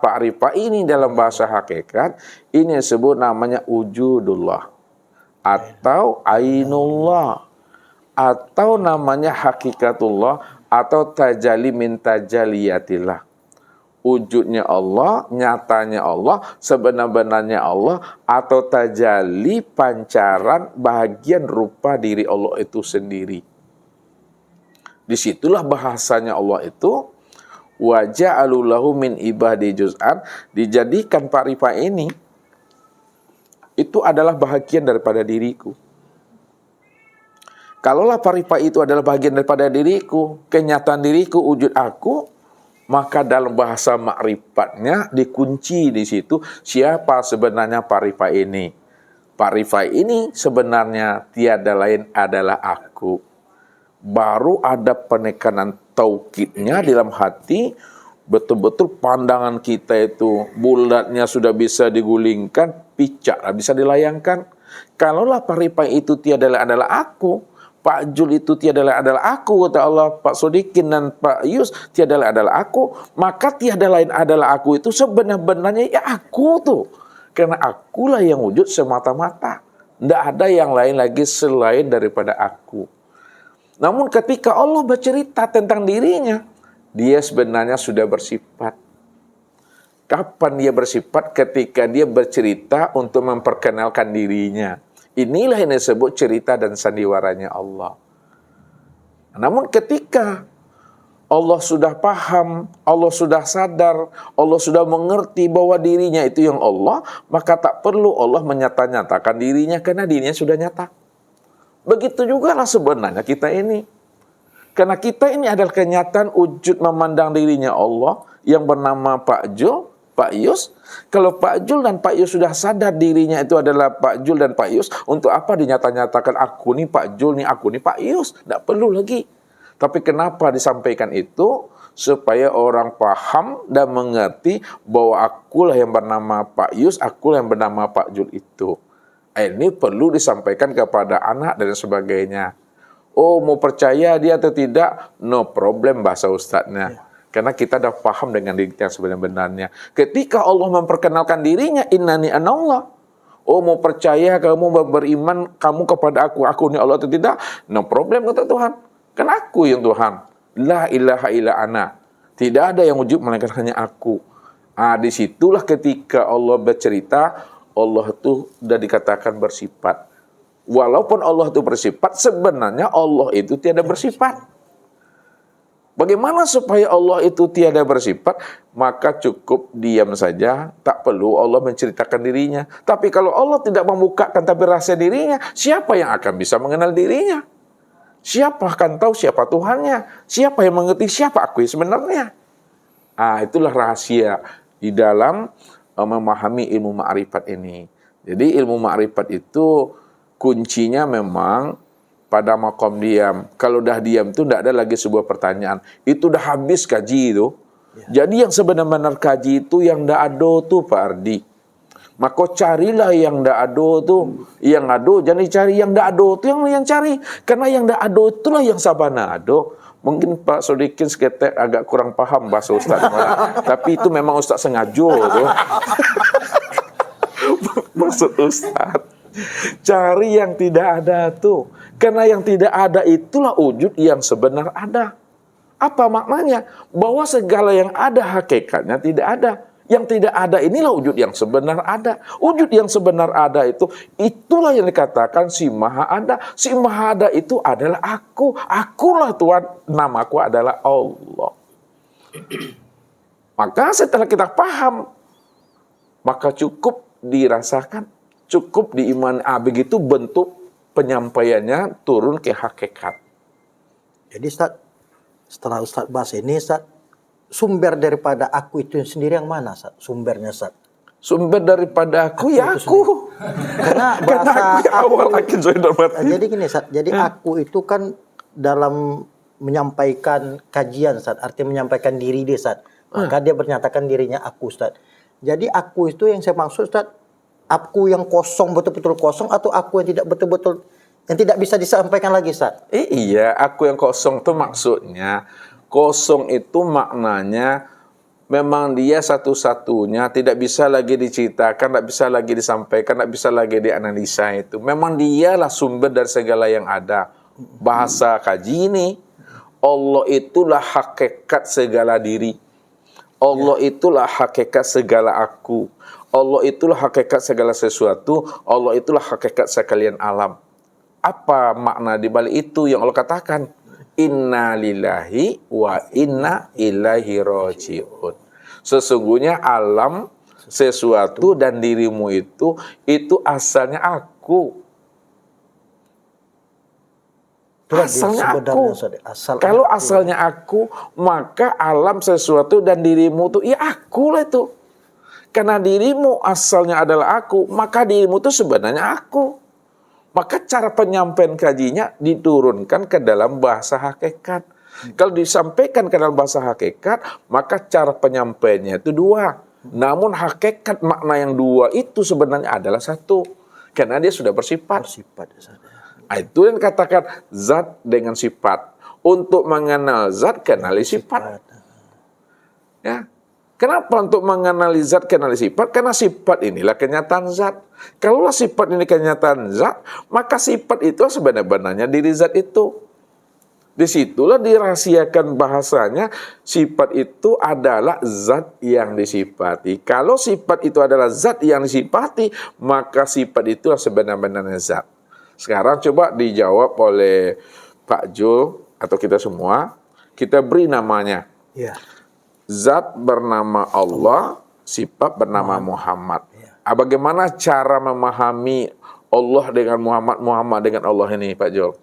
Pak Rifai ini dalam bahasa hakikat, ini disebut namanya wujudullah. Atau ainullah, atau namanya hakikatullah, atau tajalli min tajaliyatillah. Wujudnya Allah, nyatanya Allah, sebenar-benarnya Allah, atau tajalli pancaran bagian rupa diri Allah itu sendiri. Disitulah bahasanya Allah itu, wa ja'alu lahu min ibadi juz'an, dijadikan Pak Rifai ini itu adalah bahagian daripada diriku. Kalaulah Pak Rifai itu adalah bagian daripada diriku, kenyataan diriku, wujud aku, maka dalam bahasa makrifatnya dikunci di situ siapa sebenarnya Pak Rifai ini. Pak Rifai ini sebenarnya tiada lain adalah aku. Baru ada penekanan taukidnya dalam hati, betul-betul pandangan kita itu bulatnya sudah bisa digulingkan, picak bisa dilayangkan. Kalaulah Pak Rifai itu tiada lain adalah aku, Pak Jul itu tiada lain adalah aku, kata Allah, Pak Sodikin dan Pak Yus tiada lain adalah aku, maka tiada lain adalah aku itu sebenar-benarnya ya aku tuh. Karena akulah yang wujud semata-mata. Tidak ada yang lain lagi selain daripada aku. Namun ketika Allah bercerita tentang dirinya, dia sebenarnya sudah bersifat. Kapan dia bersifat? Ketika dia bercerita untuk memperkenalkan dirinya. Inilah yang disebut cerita dan sandiwaranya Allah. Namun ketika Allah sudah paham, Allah sudah sadar, Allah sudah mengerti bahwa dirinya itu yang Allah, maka tak perlu Allah menyata-nyatakan dirinya karena dirinya sudah nyata. Begitu juga lah sebenarnya kita ini. Karena kita ini adalah kenyataan wujud memandang dirinya Allah yang bernama Pak Jul, Pak Yus. Kalau Pak Jul dan Pak Yus sudah sadar dirinya itu adalah Pak Jul dan Pak Yus, untuk apa dinyata-nyatakan aku nih Pak Jul nih, aku nih Pak Yus? Tidak perlu lagi. Tapi kenapa disampaikan itu? Supaya orang paham dan mengerti bahwa akulah yang bernama Pak Yus, akulah yang bernama Pak Jul itu. Ini perlu disampaikan kepada anak dan sebagainya. Oh, mau percaya dia atau tidak? No problem bahasa ustadznya. Karena kita dah paham dengan diri yang sebenarnya. Ketika Allah memperkenalkan dirinya, innani anallah. Oh, mau percaya kamu beriman kamu kepada aku ni Allah atau tidak? No problem kata Tuhan. Kan aku yang Tuhan. La ilaha illa ana. Tidak ada yang wujud melainkan hanya aku. Disitulah ketika Allah bercerita, Allah itu sudah dikatakan bersifat. Walaupun Allah itu bersifat, sebenarnya Allah itu tiada bersifat. Bagaimana supaya Allah itu tiada bersifat? Maka cukup diam saja, tak perlu Allah menceritakan dirinya. Tapi kalau Allah tidak membukakan tapi rahasia dirinya, siapa yang akan bisa mengenal dirinya? Siapa akan tahu siapa Tuhannya? Siapa yang mengerti siapa aku sebenarnya? Itulah rahasia di dalam memahami ilmu ma'rifat ini. Jadi ilmu ma'rifat itu kuncinya memang pada makom diam. Kalau dah diam itu tidak ada lagi sebuah pertanyaan. Itu dah habis kaji itu. Jadi yang sebenar-benar kaji itu yang tidak ada tuh Pak Ardi. Maka carilah yang tidak ada tuh. Yang ada, jangan cari yang tidak ada tuh yang cari. Karena yang tidak ada itulah yang sabana ada. Mungkin Pak Sodikin seketek agak kurang paham bahasa Ustaz. Tapi itu memang Ustaz sengaja tuh. Maksud Ustaz, cari yang tidak ada tuh. Karena yang tidak ada itulah wujud yang sebenar ada. Apa maknanya? Bahwa segala yang ada hakikatnya tidak ada. Yang tidak ada inilah wujud yang sebenar ada. Wujud yang sebenar ada itu, itulah yang dikatakan si Maha Ada. Si Maha Ada itu adalah aku. Akulah Tuhan, namaku adalah Allah. Maka setelah kita paham, maka cukup dirasakan, cukup diimani. Begitu bentuk penyampaiannya turun ke hakikat. Jadi Ustaz, setelah Ustaz bahas ini Ustaz, sumber daripada aku itu sendiri yang mana Ustaz? Sumbernya Ustaz? Sumber daripada aku ya aku. Karena bahasa aku, jadi gini Ustaz, jadi aku itu kan dalam menyampaikan kajian Ustaz, artinya menyampaikan diri dia Ustaz. Maka dia bernyatakan dirinya aku Ustaz. Jadi aku itu yang saya maksud Ustaz, aku yang kosong, betul-betul kosong, atau aku yang tidak betul-betul, yang tidak bisa disampaikan lagi Ustaz? Iya, aku yang kosong itu maksudnya, kosong itu maknanya memang dia satu-satunya, tidak bisa lagi diceritakan, tidak bisa lagi disampaikan, tidak bisa lagi dianalisa itu. Memang dialah sumber dari segala yang ada. Bahasa kaji ini, Allah itulah hakikat segala diri. Allah itulah hakikat segala aku. Allah itulah hakikat segala sesuatu. Allah itulah hakikat sekalian alam. Apa makna di balik itu yang Allah katakan? Inna lillahi wa inna ilaihi raji'un. Sesungguhnya alam, sesuatu dan dirimu itu asalnya aku. Asalnya aku. Kalau asalnya aku, maka alam, sesuatu dan dirimu itu ya aku lah itu. Karena dirimu asalnya adalah aku, maka dirimu itu sebenarnya aku. Maka cara penyampaian kajinya diturunkan ke dalam bahasa hakikat. Kalau disampaikan ke dalam bahasa hakikat, maka cara penyampaiannya itu dua. Namun hakikat makna yang dua itu sebenarnya adalah satu. Karena dia sudah bersifat. Itu yang dikatakan zat dengan sifat. Untuk mengenal zat, kenali sifat. Ya. Kenapa untuk mengenali zat, kenali sifat? Karena sifat inilah kenyataan zat. Kalaulah sifat ini kenyataan zat, maka sifat itu sebenarnya diri zat itu. Disitulah dirahasiakan bahasanya, sifat itu adalah zat yang disifati. Kalau sifat itu adalah zat yang disifati, maka sifat itu sebenarnya zat. Sekarang coba dijawab oleh Pak Jo atau kita semua, kita beri namanya. Ya. Zat bernama Allah, sifat bernama Muhammad. Bagaimana cara memahami Allah dengan Muhammad, Muhammad dengan Allah ini, Pak Jo?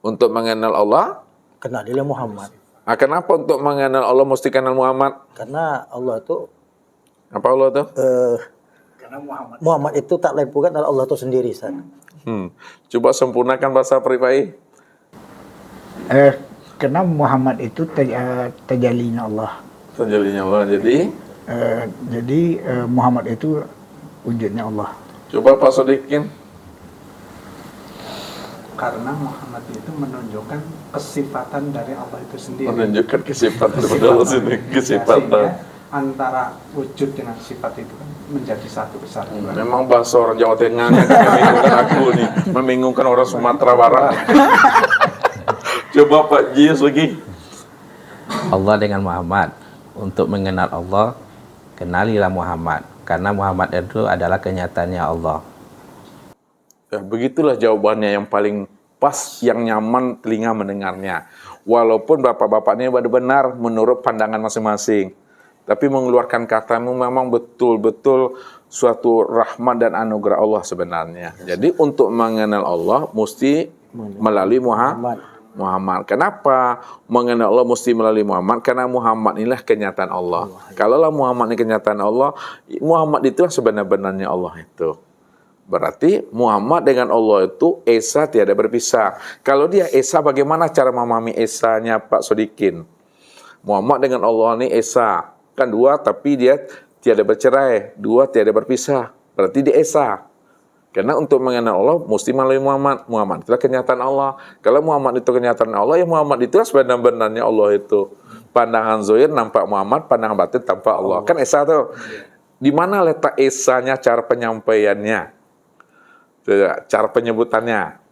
Untuk mengenal Allah, kenalilah Muhammad. Kenapa untuk mengenal Allah mesti kenal Muhammad? Karena Allah itu, apa Allah itu? Karena Muhammad itu tak lain bukan adalah Allah itu sendiri, Ustaz. Coba sempurnakan bahasa Pripai. Karena Muhammad itu tajalinya Allah. Tajalinya Allah. Jadi Muhammad itu wujudnya Allah. Coba Pak Sodikin. Karena Muhammad itu menunjukkan kesifatan dari Allah itu sendiri. Menunjukkan kesifatan dari Allah sendiri. Kesifatan. Antara wujud dengan sifat itu kan menjadi satu kesatuan. Memang bahasa orang Jawa Tengah membingungkan aku nih, membingungkan orang Sumatera Barat. Coba Pak Jius lagi. Allah dengan Muhammad. Untuk mengenal Allah, kenalilah Muhammad. Karena Muhammad itu adalah kenyataannya Allah. Ya, begitulah jawabannya yang paling pas yang nyaman telinga mendengarnya. Walaupun bapak-bapak ini benar-benar menurut pandangan masing-masing, tapi mengeluarkan katamu memang betul-betul suatu rahmat dan anugerah Allah sebenarnya. Jadi untuk mengenal Allah mesti melalui Muhammad. Kenapa mengenal Allah mesti melalui Muhammad? Karena Muhammad inilah kenyataan Allah. Kalaulah Muhammad ini kenyataan Allah, Muhammad itulah sebenar-benarnya Allah itu. Berarti Muhammad dengan Allah itu esa tiada berpisah. Kalau dia esa, bagaimana cara memahami esanya Pak Sodikin? Muhammad dengan Allah ini esa, kan dua tapi dia tiada bercerai, dua tiada berpisah. Berarti dia esa. Karena untuk mengenal Allah mesti melalui Muhammad. Muhammad itulah kenyataan Allah. Kalau Muhammad itu kenyataan Allah, ya Muhammad itulah sebenar-benarnya Allah itu. Pandangan zahir nampak Muhammad, pandangan batin tampak Allah. Kan esa tuh. Di mana letak esanya, cara penyampaiannya? Cara penyebutannya?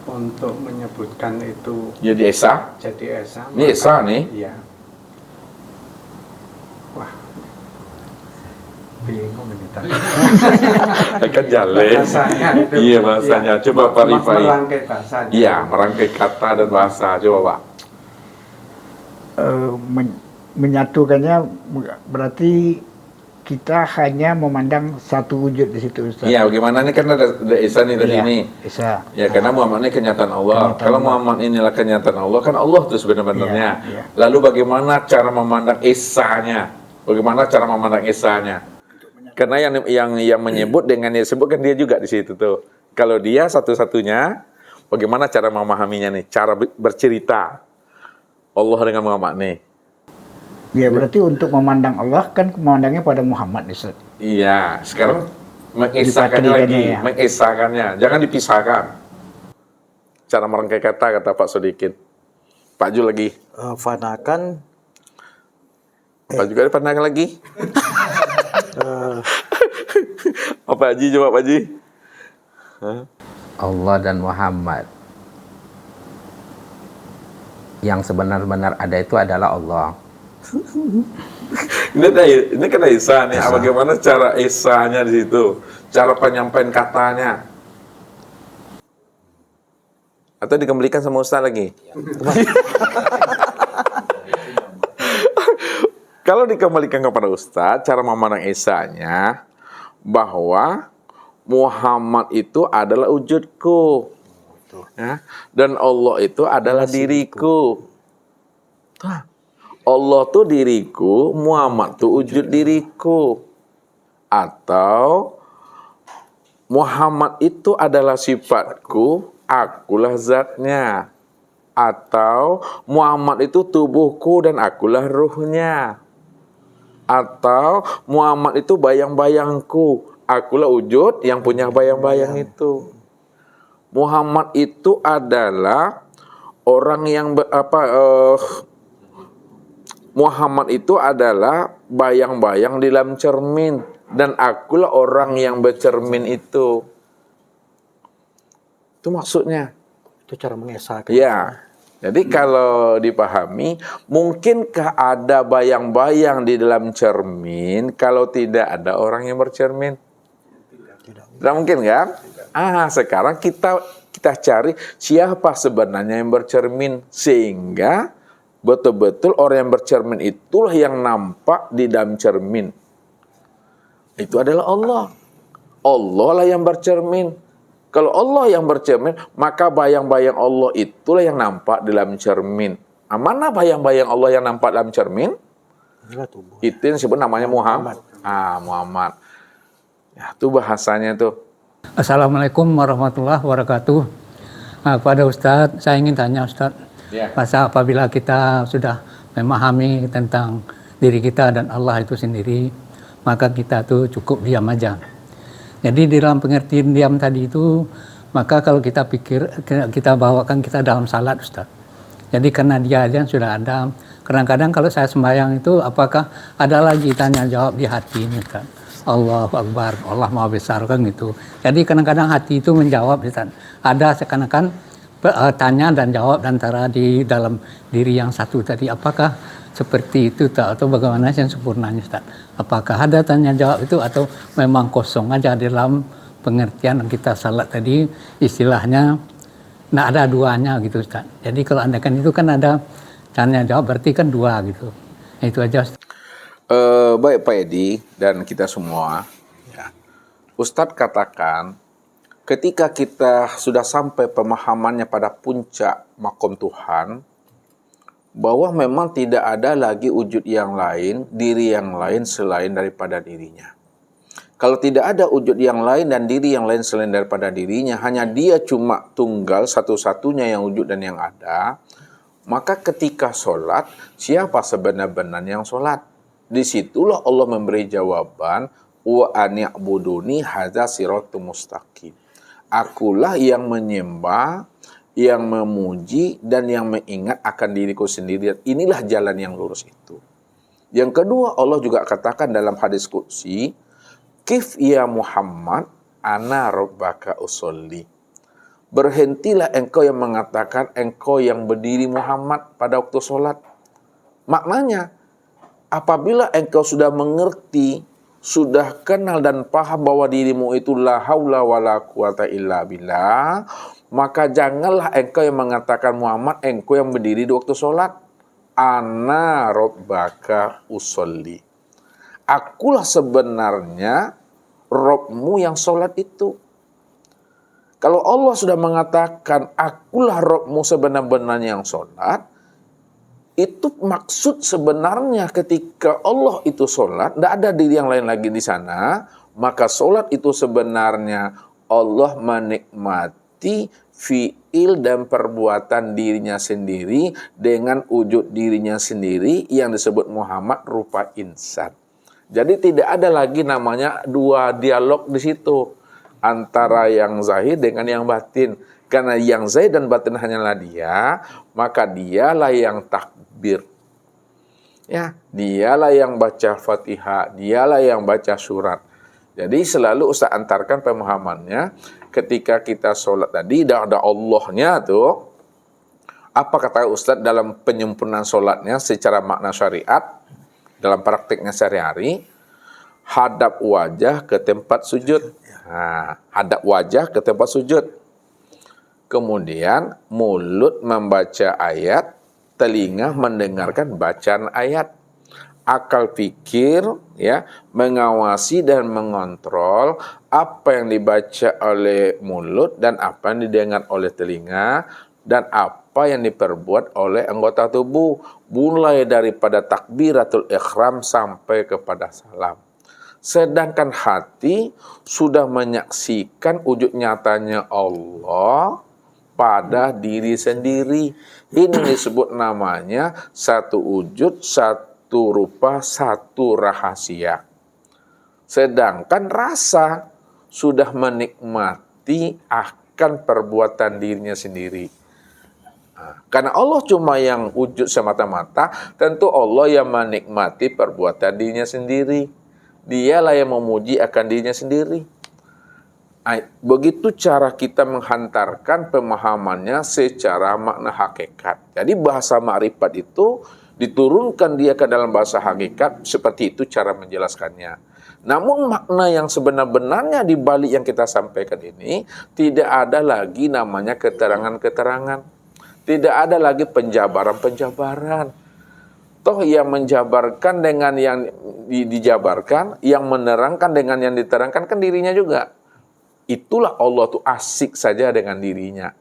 Untuk menyebutkan itu Jadi esa? jadi esa. Ini esa nih? Iya. Wah. Bingung ini tadi. Kan jalan. Bahasanya itu. Iya bahasanya. Iya. Coba Pak Rifai. Merangkai bahasanya. Iya, merangkai kata dan bahasa. Coba Pak. Menyatukannya berarti kita hanya memandang satu wujud di situ, Ustaz. Iya, bagaimana ini kan ada Esa nih dari Iya, sini. Esa. Ya, karena Muhammad ini kenyataan Allah. Kenyataan Kalau Allah. Muhammad inilah kenyataan Allah, kan Allah itu sebenarnya. Iya. Lalu bagaimana cara memandang Esanya? Bagaimana cara memandang Esanya? Karena yang menyebut dengan yang disebutkan dia juga di situ tuh. Kalau dia satu-satunya, bagaimana cara memahaminya nih? Cara bercerita Allah dengan Muhammad nih. Ya berarti untuk memandang Allah kan memandangnya pada Muhammad, Ustaz. Iya, sekarang mengesakannya Dipakai lagi, ya. mengesakannya, jangan dipisahkan. Cara merangkai kata Pak Sodikin. Pak Ju lagi. Fanakan. Pak juga ada pandangan lagi. Pak Haji, coba Pak Haji. Allah dan Muhammad. Yang sebenar-benar ada itu adalah Allah. Ini kan Esa nih. Bagaimana cara Esanya di situ? Cara penyampaian katanya. Atau dikembalikan sama Ustaz lagi? Kalau dikembalikan kepada Ustaz, cara memandang Esanya bahwa Muhammad itu adalah wujudku, ya, dan Allah itu adalah diriku. Allah tuh diriku, Muhammad tuh wujud diriku. Atau Muhammad itu adalah sifatku, akulah zatnya. Atau Muhammad itu tubuhku dan akulah ruhnya. Atau Muhammad itu bayang-bayangku, akulah wujud yang punya bayang-bayang itu. Muhammad itu adalah orang yang Muhammad itu adalah bayang-bayang di dalam cermin, dan akulah orang yang bercermin itu. Itu maksudnya. Itu cara mengesahkan. Ya. Jadi kalau dipahami, mungkinkah ada bayang-bayang di dalam cermin kalau tidak ada orang yang bercermin? Tidak mungkin kan? Sekarang kita cari siapa sebenarnya yang bercermin, sehingga betul-betul orang yang bercermin itulah yang nampak di dalam cermin. Itu adalah Allah. Allah lah yang bercermin. Kalau Allah yang bercermin, maka bayang-bayang Allah itulah yang nampak di dalam cermin. Mana bayang-bayang Allah yang nampak dalam cermin? Itu yang disebut namanya Muhammad. Muhammad. Ya, itu bahasanya tuh. Assalamualaikum warahmatullahi wabarakatuh. Pada Ustadz, saya ingin tanya Ustadz. Masa apabila kita sudah memahami tentang diri kita dan Allah itu sendiri, maka kita tuh cukup diam aja. Jadi di dalam pengertian diam tadi itu, maka kalau kita pikir, kita bawakan kita dalam salat Ustaz. Jadi karena dia aja sudah ada, kadang-kadang kalau saya sembahyang itu, apakah ada lagi tanya jawab di hati ini Ustaz? Allahu Akbar, Allah Maha Besar kan gitu. Jadi kadang-kadang hati itu menjawab Ustaz. Ada seakan-akan tanya dan jawab antara di dalam diri yang satu tadi, apakah seperti itu atau bagaimana yang sempurnanya Ustaz? Apakah ada tanya jawab itu atau memang kosong aja di dalam pengertian kita salat tadi istilahnya nggak ada duanya gitu Ustaz. Jadi kalau andaikan itu kan ada tanya jawab berarti kan dua gitu. Itu aja Ustaz. Baik Pak Edi dan kita semua, ya. Ustadz katakan ketika kita sudah sampai pemahamannya pada puncak makom Tuhan, bahwa memang tidak ada lagi wujud yang lain, diri yang lain selain daripada dirinya. Kalau tidak ada wujud yang lain dan diri yang lain selain daripada dirinya, hanya dia cuma tunggal satu-satunya yang wujud dan yang ada, maka ketika sholat, siapa sebenar-benarnya yang sholat? Disitulah Allah memberi jawaban, wa ani'buduni hadza siratum mustaqim. Akulah yang menyembah, yang memuji, dan yang mengingat akan diriku sendiri. Inilah jalan yang lurus itu. Yang kedua, Allah juga katakan dalam hadis qudsi, Kif ya Muhammad, ana rabbaka usolli. Berhentilah engkau yang mengatakan engkau yang berdiri Muhammad pada waktu sholat. Maknanya, apabila engkau sudah mengerti, sudah kenal dan paham bahwa dirimu itu la haula wala quwata illa billah, maka janganlah engkau yang mengatakan Muhammad, engkau yang berdiri di waktu sholat. Ana rabbaka usolli. Akulah sebenarnya Robmu yang sholat itu. Kalau Allah sudah mengatakan akulah Robmu sebenar-benarnya yang sholat, itu maksud sebenarnya ketika Allah itu sholat, tidak ada diri yang lain lagi di sana, maka sholat itu sebenarnya Allah menikmati fiil dan perbuatan dirinya sendiri dengan wujud dirinya sendiri yang disebut Muhammad rupa insan. Jadi tidak ada lagi namanya dua dialog di situ antara yang zahir dengan yang batin. Karena yang zahir dan batin hanyalah dia, maka dialah yang takbir. Ya, dialah yang baca Fatihah, dialah yang baca surat. Jadi selalu Ustaz antarkan pemahamannya ketika kita sholat tadi, tidak ada Allahnya tuh. Apa kata Ustaz dalam penyempurnaan sholatnya secara makna syariat? Dalam praktiknya sehari-hari, hadap wajah ke tempat sujud. Nah, hadap wajah ke tempat sujud. Kemudian mulut membaca ayat, telinga mendengarkan bacaan ayat. Akal pikir ya mengawasi dan mengontrol apa yang dibaca oleh mulut dan apa yang didengar oleh telinga dan apa yang diperbuat oleh anggota tubuh, mulai daripada takbiratul ihram sampai kepada salam. Sedangkan hati sudah menyaksikan wujud nyatanya Allah pada diri sendiri. Ini disebut namanya satu wujud, satu rupa, satu rahasia. Sedangkan rasa sudah menikmati akan perbuatan dirinya sendiri. Karena Allah cuma yang wujud semata-mata, tentu Allah yang menikmati perbuatan dirinya sendiri. Dialah yang memuji akan dirinya sendiri. Begitu cara kita menghantarkan pemahamannya secara makna hakikat. Jadi bahasa ma'rifat itu diturunkan dia ke dalam bahasa hakikat, seperti itu cara menjelaskannya. Namun makna yang sebenar-benarnya di balik yang kita sampaikan ini, tidak ada lagi namanya keterangan-keterangan. Tidak ada lagi penjabaran-penjabaran. Toh yang menjabarkan dengan yang dijabarkan, yang menerangkan dengan yang diterangkan kan dirinya juga. Itulah Allah tuh asik saja dengan dirinya.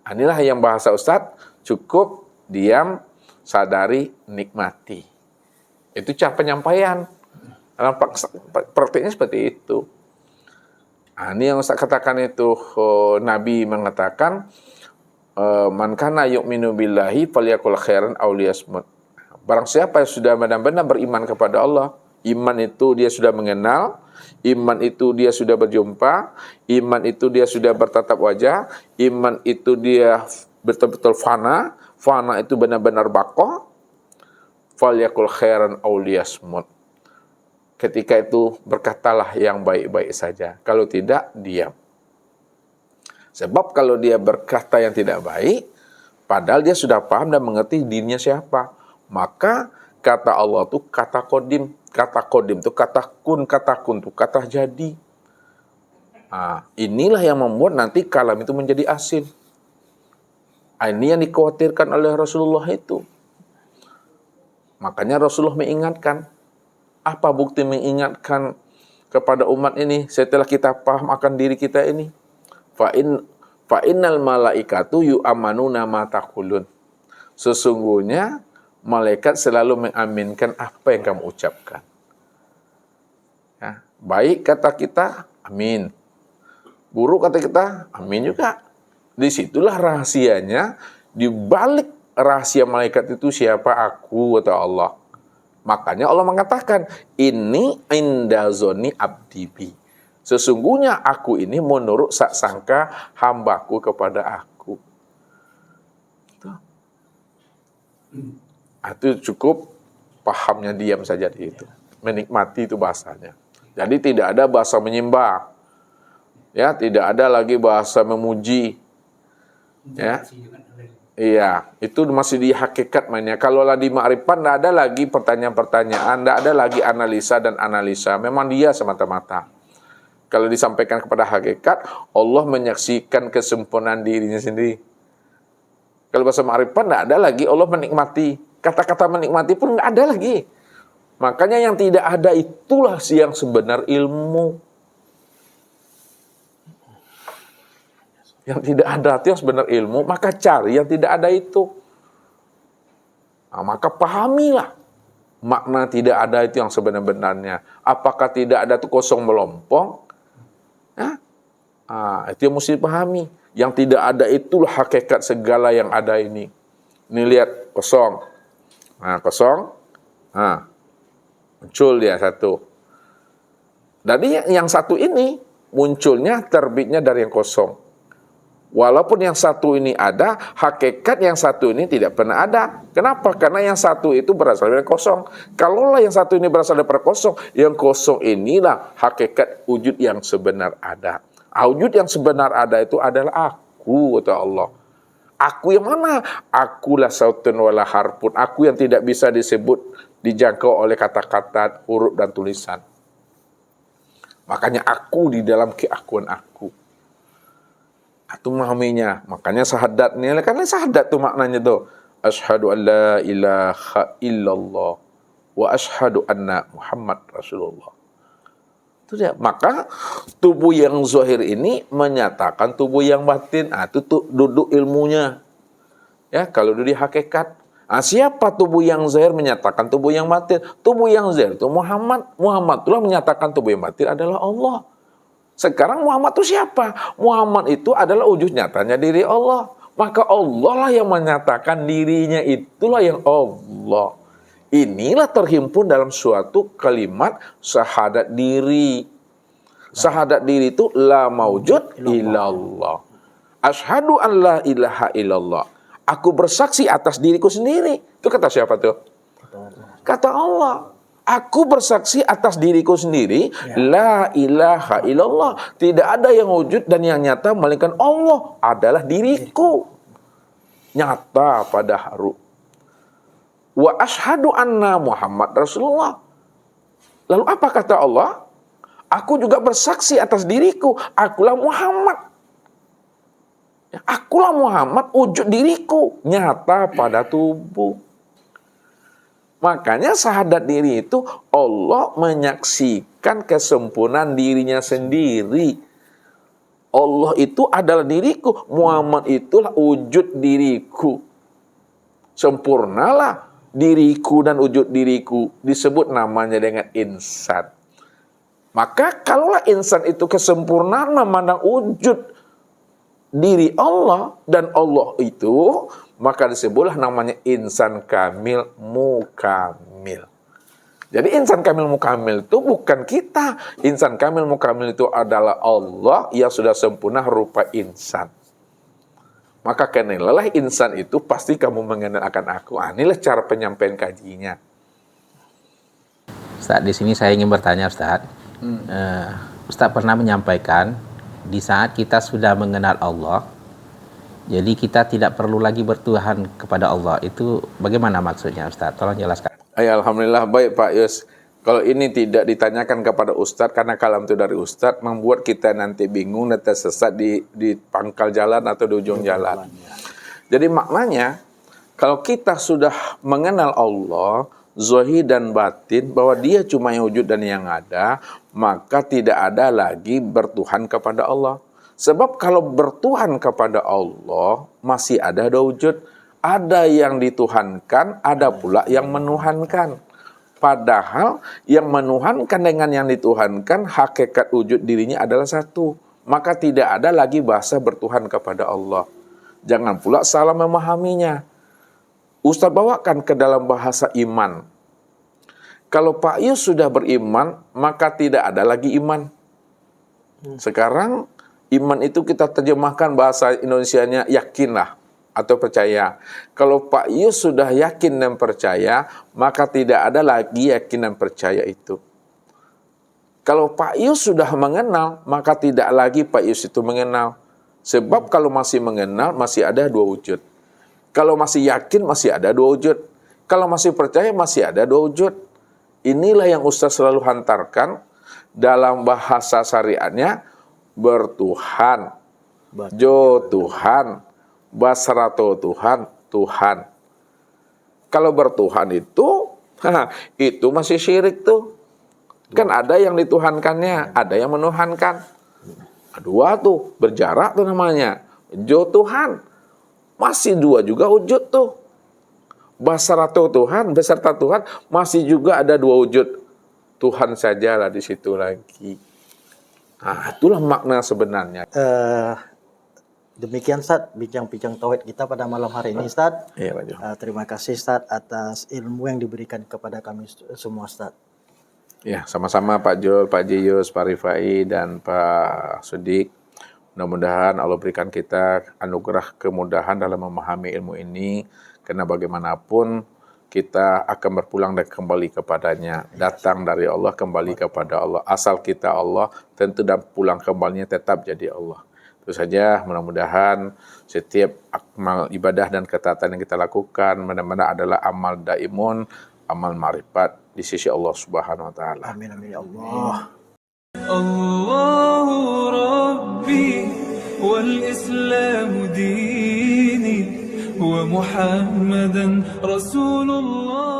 Inilah yang bahasa Ustadz, cukup diam, sadari, nikmati. Itu cara penyampaian. Dalam praktiknya seperti itu. Ini yang Ustadz katakan itu, Nabi mengatakan, man kana yu'minu billahi falyakul khairan aw liyasmut. Barang siapa yang sudah benar-benar beriman kepada Allah, iman itu dia sudah mengenal, iman itu dia sudah berjumpa, iman itu dia sudah bertatap wajah, iman itu dia betul-betul fana, fana itu benar-benar baqah, falyakul khairan aw liyasmut. Ketika itu berkatalah yang baik-baik saja, kalau tidak diam. Sebab kalau dia berkata yang tidak baik, padahal dia sudah paham dan mengerti dirinya siapa, maka kata Allah itu kata kodim itu kata kun itu kata jadi. Inilah yang membuat nanti kalam itu menjadi asin. Ini yang dikhawatirkan oleh Rasulullah itu. Makanya Rasulullah mengingatkan. Apa bukti mengingatkan kepada umat ini setelah kita paham akan diri kita ini? Fa'innal malaikatu yu'amanuna ma taqulun. Sesungguhnya malaikat selalu mengaminkan apa yang kamu ucapkan. Ya, baik kata kita, amin. Buruk kata kita, amin juga. Disitulah rahasianya, di balik rahasia malaikat itu siapa? Aku atau Allah. Makanya Allah mengatakan, ini inda zoni abdi bi. Sesungguhnya aku ini menurut sangka hambaku kepada aku. Itu cukup pahamnya, diam saja di itu. Menikmati itu bahasanya. Jadi tidak ada bahasa menyembah. Ya, tidak ada lagi bahasa memuji. Ya. Iya, itu masih di hakikat mainnya. Kalau lah di ma'rifat tidak ada lagi pertanyaan-pertanyaan, tidak ada lagi analisa dan analisa. Memang dia semata-mata. Kalau disampaikan kepada hakikat, Allah menyaksikan kesempurnaan dirinya sendiri. Kalau bahasa ma'rifat tidak ada lagi Allah menikmati. Kata-kata menikmati pun tidak ada lagi. Makanya yang tidak ada itulah yang sebenar ilmu. Yang tidak ada itu yang sebenar ilmu, maka cari yang tidak ada itu. Maka pahamilah makna tidak ada itu yang sebenar-benarnya. Apakah tidak ada itu kosong melompong? Itu yang mesti dipahami. Yang tidak ada itulah hakikat segala yang ada ini. Ini lihat kosong. Kosong. Muncul dia satu. Jadi yang satu ini munculnya terbitnya dari yang kosong. Walaupun yang satu ini ada, hakikat yang satu ini tidak pernah ada. Kenapa? Karena yang satu itu berasal dari kosong. Kalaulah yang satu ini berasal dari kosong, yang kosong inilah hakikat wujud yang sebenar ada. Wujud yang sebenar ada itu adalah aku, kata Allah. Aku yang mana? Akulah sautun wala harpun. Aku yang tidak bisa disebut, dijangkau oleh kata-kata, huruf dan tulisan. Makanya aku di dalam keakuan aku. Itu memahaminya. Makanya syahadat ini, karena syahadat itu maknanya tuh. Asyhadu an la ilaha illallah wa asyhadu anna Muhammad Rasulullah. Itu dia. Maka tubuh yang zahir ini menyatakan tubuh yang batin. Itu tuh duduk ilmunya. Ya, kalau duduk di hakikat. Siapa tubuh yang zahir menyatakan tubuh yang batin? Tubuh yang zahir itu Muhammad. Muhammad itulah menyatakan tubuh yang batin adalah Allah. Sekarang Muhammad itu siapa? Muhammad itu adalah wujud nyatanya diri Allah. Maka Allah lah yang menyatakan dirinya, itulah yang Allah. Inilah terhimpun dalam suatu kalimat syahadat diri. Syahadat diri itu la maujud illallah. Asyhadu an la ilaha illallah. Aku bersaksi atas diriku sendiri. Itu kata siapa tuh? Kata Allah. Aku bersaksi atas diriku sendiri, la ilaha illallah. Tidak ada yang wujud dan yang nyata melainkan Allah adalah diriku. Nyata pada haru. Wa asyhadu anna Muhammad Rasulullah. Lalu apa kata Allah? Aku juga bersaksi atas diriku, akulah Muhammad. Akulah Muhammad, wujud diriku, nyata pada tubuh. Makanya syahadat diri itu Allah menyaksikan kesempurnaan dirinya sendiri. Allah itu adalah diriku, Muhammad itulah wujud diriku. Sempurnalah diriku dan wujud diriku, disebut namanya dengan insan. Maka kalaulah insan itu kesempurnaan memandang wujud diri Allah dan Allah itu, maka disebutlah namanya insan kamil mukamil. Jadi insan kamil mukamil itu bukan kita. Insan kamil mukamil itu adalah Allah yang sudah sempurna rupa insan. Maka kenalalah insan itu pasti kamu mengenal akan aku. Inilah cara penyampaian kajinya. Ustaz, di sini saya ingin bertanya Ustaz. Ustaz pernah menyampaikan di saat kita sudah mengenal Allah, jadi kita tidak perlu lagi bertuhan kepada Allah. Itu bagaimana maksudnya Ustaz? Tolong jelaskan. Alhamdulillah, baik Pak Yus. Kalau ini tidak ditanyakan kepada ustadz, karena kalam itu dari ustadz, membuat kita nanti bingung, nanti sesat di pangkal jalan atau di ujung jalan. Jadi maknanya, kalau kita sudah mengenal Allah, zahir dan batin, bahwa dia cuma yang wujud dan yang ada, maka tidak ada lagi bertuhan kepada Allah. Sebab kalau bertuhan kepada Allah, masih ada dua wujud. Ada yang dituhankan, ada pula yang menuhankan. Padahal yang menuhankan dengan yang dituhankan, hakikat wujud dirinya adalah satu. Maka tidak ada lagi bahasa bertuhan kepada Allah. Jangan pula salah memahaminya. Ustaz bawakan ke dalam bahasa iman. Kalau Pak Yus sudah beriman, maka tidak ada lagi iman. Sekarang iman itu kita terjemahkan bahasa Indonesianya yakinlah atau percaya. Kalau Pak Yus sudah yakin dan percaya, maka tidak ada lagi yakin dan percaya itu. Kalau Pak Yus sudah mengenal, maka tidak lagi Pak Yus itu mengenal. Sebab kalau masih mengenal, masih ada dua wujud. Kalau masih yakin, masih ada dua wujud. Kalau masih percaya, masih ada dua wujud. Inilah yang Ustaz selalu hantarkan dalam bahasa syariatnya, bertuhan, jo Tuhan, basrato Tuhan, Tuhan. Kalau bertuhan itu masih syirik tuh. Kan ada yang dituhankannya, ada yang menuhankan. Dua tuh, berjarak tuh namanya. Jo Tuhan, masih dua juga wujud tuh. Basrato Tuhan, beserta Tuhan, masih juga ada dua wujud. Tuhan sajalah di situ lagi. Nah, itulah makna sebenarnya. Demikian Ustaz, bincang-bincang tauhid kita pada malam hari ini Ustaz. Iya, Pak Jo. Terima kasih Ustaz atas ilmu yang diberikan kepada kami semua Ustaz. Ya, sama-sama Pak Jul, Pak Jiyus, Pak Rifai, dan Pak Sudik. Mudah-mudahan Allah berikan kita anugerah kemudahan dalam memahami ilmu ini, karena bagaimanapun kita akan berpulang dan kembali kepadanya. Datang dari Allah, kembali kepada Allah. Asal kita Allah, tentu dan pulang kembalinya tetap jadi Allah. Itu saja, mudah-mudahan setiap amal ibadah dan ketaatan yang kita lakukan benar-benar adalah amal daimun, amal ma'rifat di sisi Allah Subhanahu wa taala. Amin amin ya Allah. Allahu Rabbi wal Islamu dini wa Muhammadan Rasulullah.